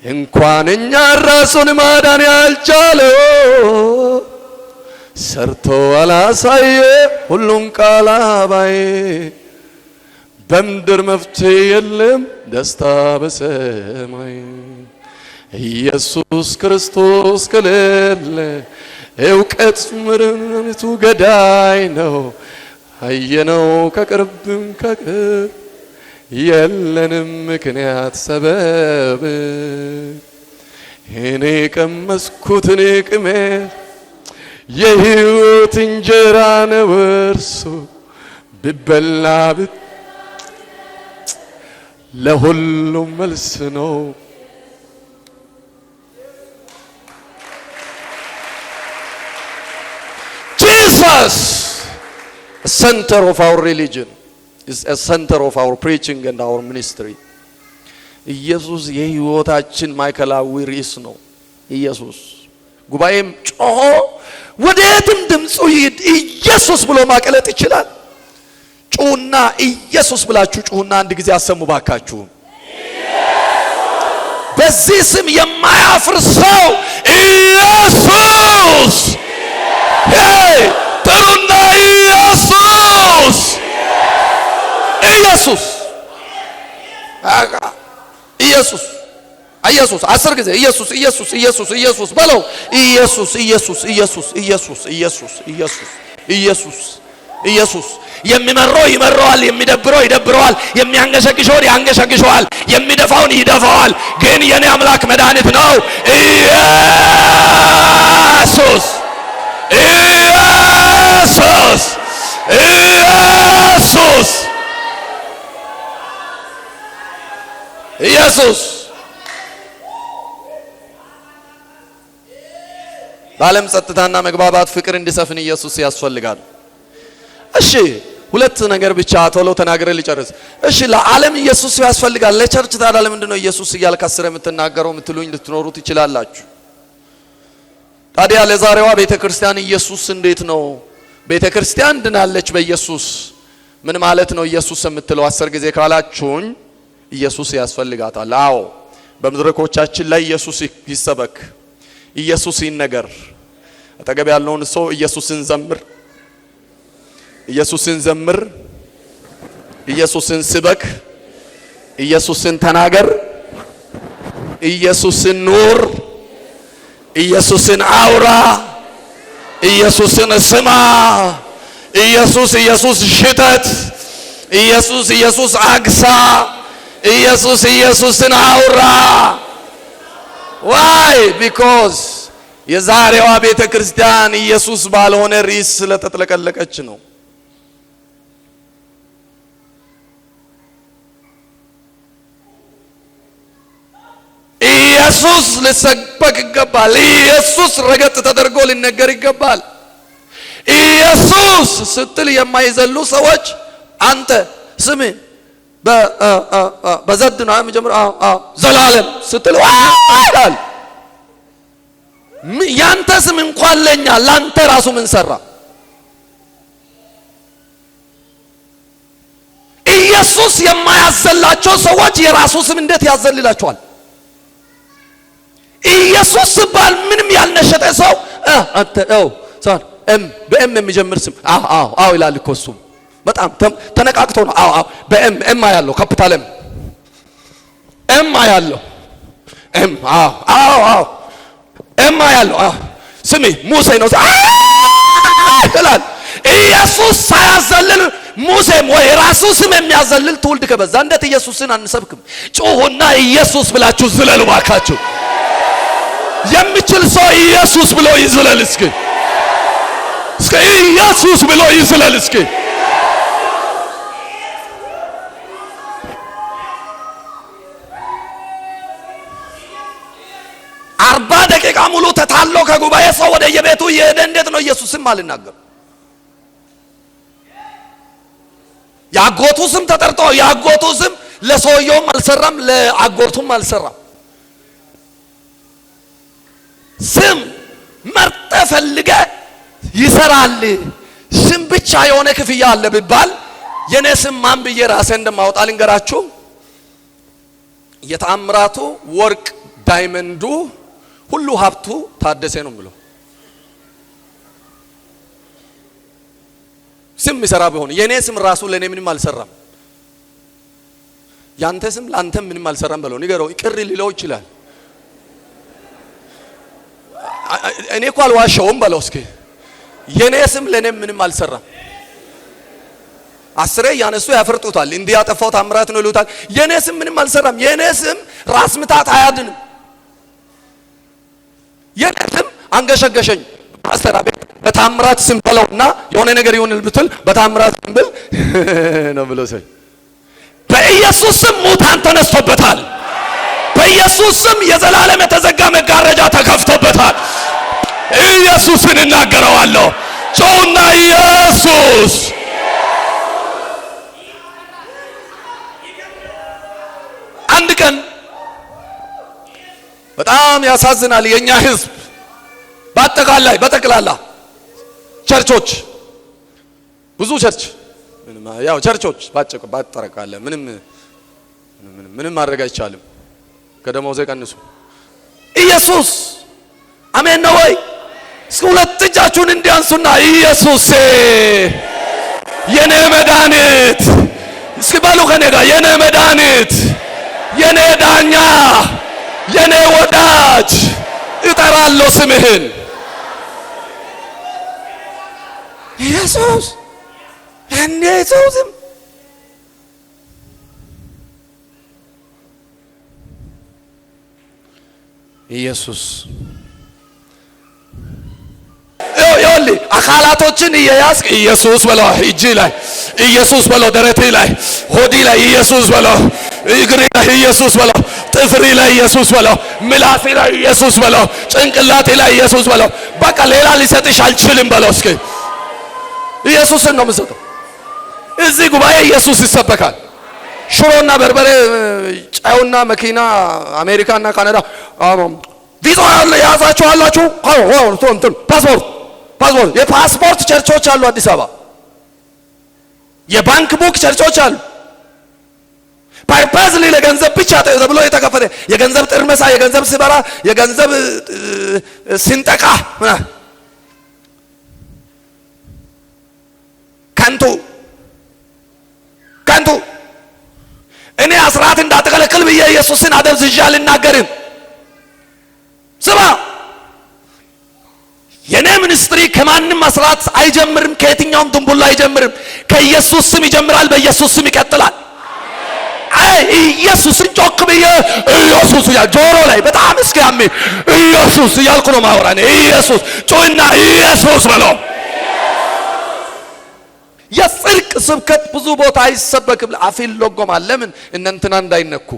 እንኳን እኛ ራሱን ማዳን ያልቻለው ሰርቶ አላሳየ ሁሉን ቃል አባዬ በምድር መፍትሄ የለም ደስታ በሰማይ ኢየሱስ ክርስቶስ ከሌለ እውቀት ምርምቱ ገዳይ ነው አየነው ከቅርብም ከቅርብ የለንም ምክንያት ሰበብ እኔ ቀመስኩትን ቅሜ የሕይወት እንጀራ ነው እርሱ ቢበላ ለሁሉም መልስ ነው Jesus a center of our religion is a center of our preaching and our ministry ኢየሱስ የሕይወታችን ማዕከላዊ ርዕስ ነው ኢየሱስ ጉባኤም ጮሆ ወዴትም ድምፁ ይድ ኢየሱስ ብሎ ማቀለጥ ይችላል ጩና ኢየሱስ ብላችሁ ጩና አንድ ጊዜ አሰሙ ባካችሁ በዚህ ስም የማያፍር ሰው ኢየሱስ ሄይ ጥሩና ኢየሱስ ኢየሱስ ኢየሱስ ኢየሱስ አስር ጊዜ ኢየሱስ ኢየሱስ ኢየሱስ ኢየሱስ በለው ኢየሱስ ኢየሱስ ኢየሱስ ኢየሱስ ኢየሱስ ኢየሱስ ኢየሱስ ኢየሱስ የሚመረው ይመረዋል የሚደብረው ይደብረዋል የሚያንገሸግሸው ያንገሸግሸዋል የሚደፋውን ይደፋዋል ግን የኔ አምላክ መድኃኒት ነው ኢየሱስ ኢየሱስ ኢየሱስ ኢየሱስ በዓለም ጸጥታና መግባባት ፍቅር እንዲሰፍን ኢየሱስ ያስፈልጋል እሺ ሁለት ነገር ብቻ ቶሎ ተናግሬ ልጨርስ እሺ ለዓለም ኢየሱስ ያስፈልጋል ለቸርች ታዲያ ለምንድነው ኢየሱስ እያልካስረ የምትናገረው የምትሉኝ ልትኖሩ ትችላላችሁ ታዲያ ለዛሬዋ ቤተክርስቲያን ኢየሱስ እንዴት ነው ቤተክርስቲያን ድናለች በኢየሱስ ምን ማለት ነው ኢየሱስ የምትለው 10 ጊዜ ካላችሁኝ ኢየሱስ ያስፈልጋታል አዎ በመድረኮቻችን ላይ ኢየሱስ ይሰበክ ኢየሱስ ይነገር አጠገብ ያለውን ሰው ኢየሱስን ዘምር ኢየሱስን ዘምር ኢየሱስን ስበክ ኢየሱስን ተናገር ኢየሱስን ኑር ኢየሱስን አውራ ኢየሱስን ስማ ኢየሱስ ኢየሱስ ሽተት ኢየሱስ ኢየሱስ አግሳ ኢየሱስ ኢየሱስን አውራ why because የዛሬዋ ቤተክርስቲያን ኢየሱስ ባልሆነ ርዕስ ስለተጥለቀለቀች ነው ኢየሱስ ለሰበክ ይገባል ኢየሱስ ረገጥ ተደርጎ ሊነገር ይገባል ኢየሱስ ስትል የማይዘሉ ሰዎች አንተ ስም በዘድ ነው የሚጀምረው ዘላለም ስትል አይዳል ያንተ ስም እንኳን ለኛ ላንተ ራሱ ምን ሰራ ኢየሱስ የማያዘላቸው ሰዎች የራሱ ስም እንዴት ያዘልላቸዋል ኢየሱስ ሲባል ምንም ያልነሸጠ ሰው አንተው ሳን በኤም የሚጀምር ስም አዎ ይላል እኮ እሱ በጣም ተነቃቅቶ ነው አዎ በኤም ያለው ካፒታል ኤም ያለው አዎ ኤም ያለው ስሚ ሙሴ ነው ይላል ኢየሱስ ሳያዘልል ሙሴም ወይ ራሱ ስም የሚያዘልል ትውልድ ከበዛ እንዴት ኢየሱስን አንሰብክም ጮሆና ኢየሱስ ብላችሁ ዝለሉ ባካችሁ የሚችል ሰው ኢየሱስ ብሎ ይዝለል እስኪ ኢየሱስ ብሎ ይዝለል እስኪ 40 ደቂቃ ሙሉ ተታሎ ከጉባኤ ሰው ወደ የቤቱ ይሄደ እንዴት ነው ኢየሱስም አልናገር ያጎቱ ስም ተጠርቶ ያጎቱ ስም ለሰውየውም አልሰራም ለአጎቱም አልሰራም ስም መርጠ ፈልገ ይሰራል ስም ብቻ የሆነ ክፍያ አለ ቢባል የኔ ስም ማን ብዬ ራሴ እንደማውጣ ልንገራችሁ የተአምራቱ ወርቅ ዳይመንዱ ሁሉ ሀብቱ ታደሰ ነው ብሎ ስም ይሰራ ቢሆን የኔ ስም ራሱ ለኔ ምንም አልሰራም። ያንተ ስም ላንተ ምንም አልሰራም በለው ንገረው። ይቅር ሊለው ይችላል። እኔ እኮ አልዋሸውም በለው እስኪ። የኔ ስም ለኔ ምንም አልሰራም። አስሬ ያነሱ ያፈርጡታል። እንዲህ ያጠፋው ታምራት ነው ይሉታል። የኔ ስም ምንም አልሰራም። የኔ ስም ራስ ምታት አያድንም። የኔ ስም አንገሸገሸኝ። አስተራበ በታምራት ስም በለውና የሆነ ነገር ይሁንል ብትል በታምራት ስም ብል ነው ብሎ ሰይ በኢየሱስ ስም ሙታን ተነስቶበታል። በኢየሱስ ስም የዘላለም የተዘጋ መጋረጃ ተከፍቶበታል። ኢየሱስን እናገረዋለሁ። ጮና ኢየሱስ አንድ ቀን በጣም ያሳዝናል። የኛ ህዝብ በአጠቃላይ በጠቅላላ ቸርቾች ብዙ ቸርች ያው ቸርቾች ባጠረቃለ ምንም ማድረግ አይቻልም። ከደሞዜ ቀንሱ። ኢየሱስ አሜን ነው ወይ? እስኪ ሁለት እጃችሁን እንዲያንሱና ኢየሱስ የኔ መድኃኒት እስኪ ባሉ ከኔ ጋር የኔ መድኃኒት፣ የኔ ዳኛ፣ የኔ ወዳጅ እጠራለሁ ስምህን ኢየሱስ። ኢየሱስም ኢየሱስ ይኸውልህ አካላቶችን እየያዝክ ኢየሱስ በለው። እጅ ላይ ኢየሱስ በለው። ደረቴ ላይ ሆዲ ላይ ኢየሱስ በለው። እግሬ ላይ ኢየሱስ በለው። ጥፍሪ ላይ ኢየሱስ በለው። ምላሴ ላይ ኢየሱስ በለው። ጭንቅላቴ ላይ ኢየሱስ በለው። በቃ ሌላ ሊሰጥሽ አልችልም በለው። እስኪ ኢየሱስን ነው የምሰጠው። እዚህ ጉባኤ ኢየሱስ ይሰበካል። ሽሮና በርበሬ ጫውና መኪና አሜሪካና ካናዳ ቪዛ ያዛችሁ አላችሁ። ፓስፖርት የፓስፖርት ቸርቾች አሉ። አዲስ አበባ የባንክ ቡክ ቸርቾች አሉ። ፐርፐዝሊ ለገንዘብ ብቻ ተብሎ የተከፈተ የገንዘብ ጥርመሳ፣ የገንዘብ ስበራ፣ የገንዘብ ሲንጠቃ ከንቱ እኔ አስራት እንዳትከለክል ብዬ ኢየሱስን አደብዝዤ አልናገርም። ስማ የኔ ሚኒስትሪ ከማንም አስራት አይጀምርም። ከየትኛውም ድንቡላ አይጀምርም። ከኢየሱስ ስም ይጀምራል። በኢየሱስ ስም ይቀጥላል። አይ ኢየሱስን ጮክ ብዬ ኢየሱስ ያ ጆሮ ላይ በጣም እስኪያም ኢየሱስ እያልኩ ነው ማወራኔ። ኢየሱስ ጮና ኢየሱስ በለው። የጽድቅ ስብከት ብዙ ቦታ አይሰበክም። አፊል ሎጎማል። ለምን እነንትና እንዳይነኩ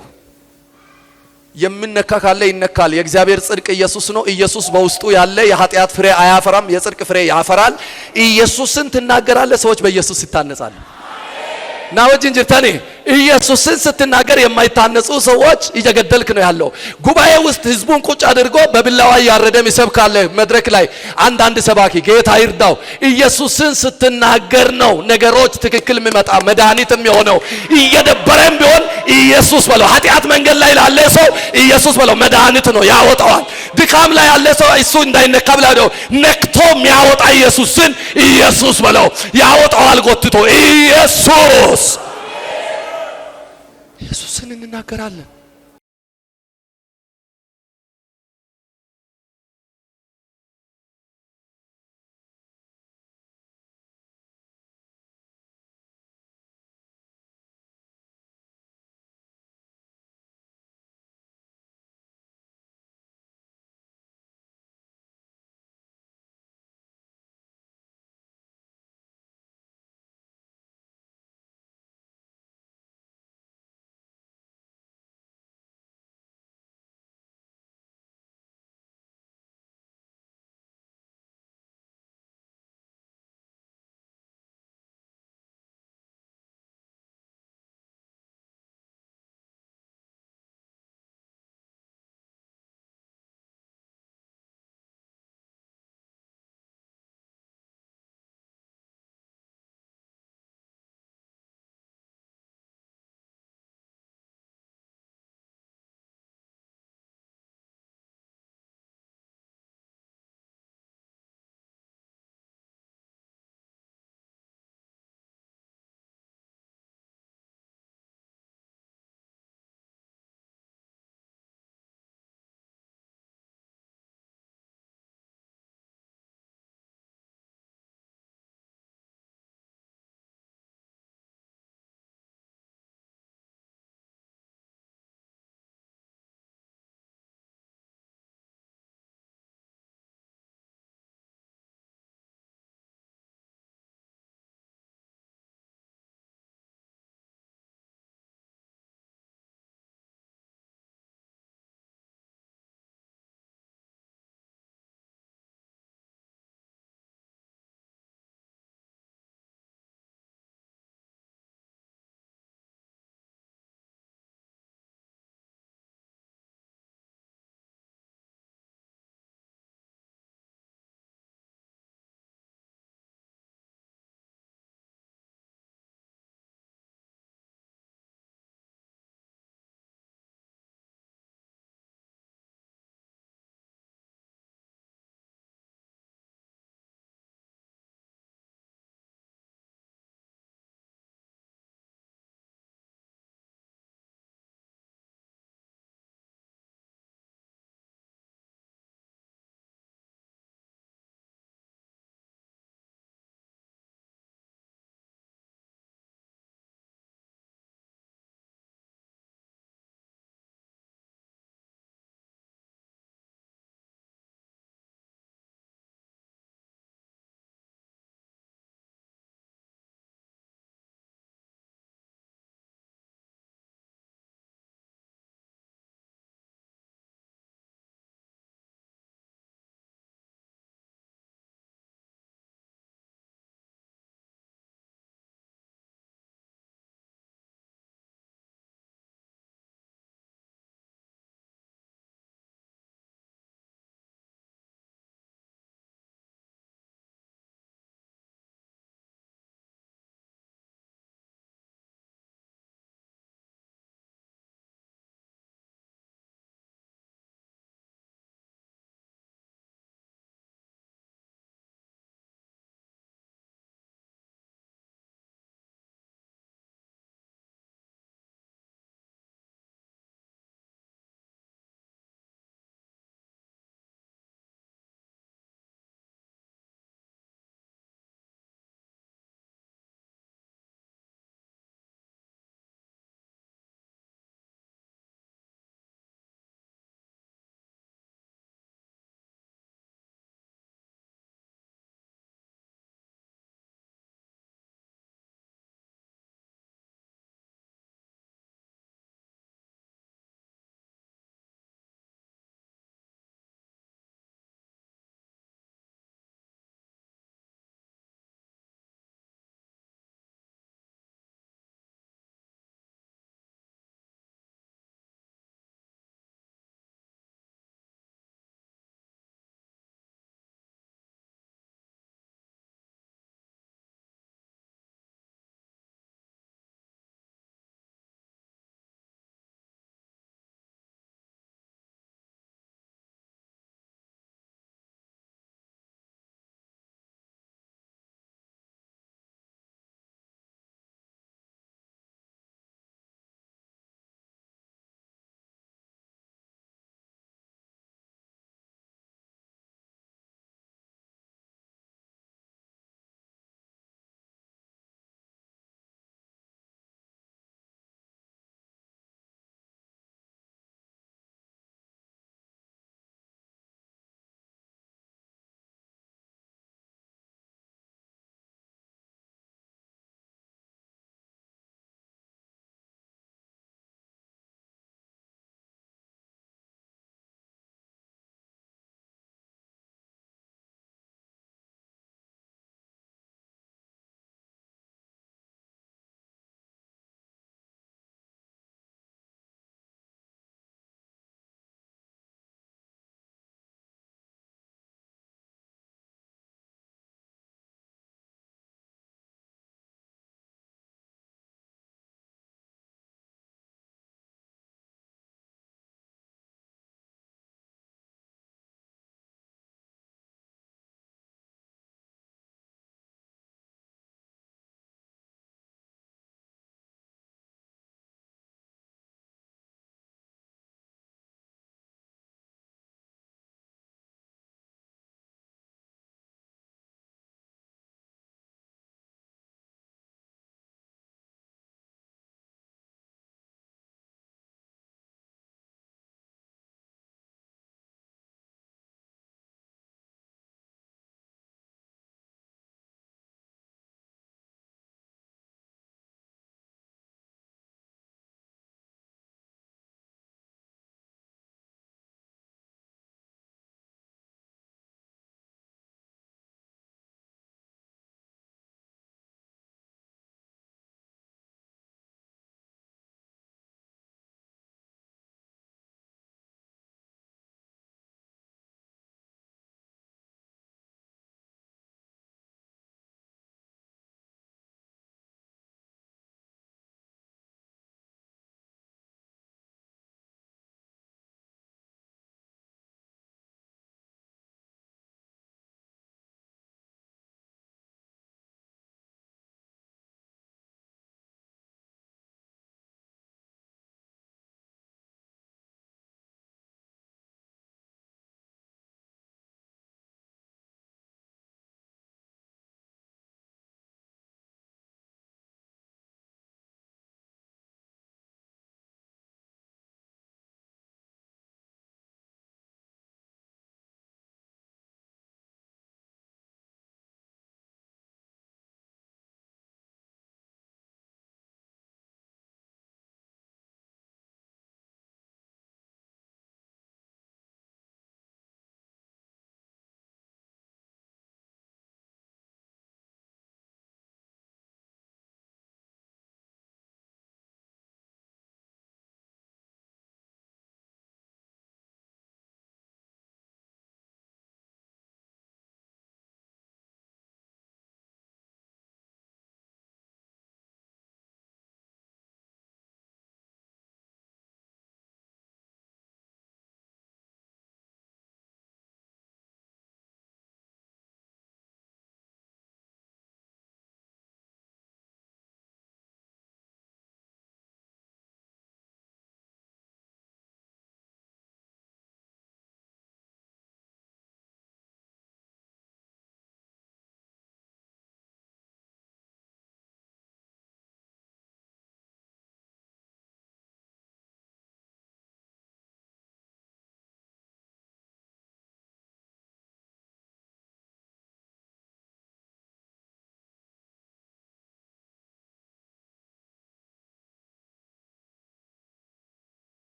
የምነካ ካለ ይነካል። የእግዚአብሔር ጽድቅ ኢየሱስ ነው። ኢየሱስ በውስጡ ያለ የኃጢአት ፍሬ አያፈራም፣ የጽድቅ ፍሬ ያፈራል። ኢየሱስን ትናገራለህ፣ ሰዎች በኢየሱስ ይታነጻሉ። ናወጅ እንጅርታኔ ኢየሱስን ስትናገር የማይታነጹ ሰዎች እየገደልክ ነው ያለው። ጉባኤ ውስጥ ህዝቡን ቁጭ አድርጎ በብላዋ ያረደም ይሰብካል። መድረክ ላይ አንዳንድ ሰባኪ ጌታ ይርዳው። ኢየሱስን ስትናገር ነው ነገሮች ትክክል የሚመጣ መድኃኒት የሚሆነው። እየደበረም ቢሆን ኢየሱስ በለው። ኃጢአት መንገድ ላይ ላለ ሰው ኢየሱስ በለው፣ መድኃኒት ነው፣ ያወጣዋል። ድካም ላይ ያለ ሰው እሱ እንዳይነካ ብላ ነው ነክቶ የሚያወጣ ኢየሱስን ኢየሱስ በለው፣ ያወጣዋል ጎትቶ። ኢየሱስን እንናገራለን።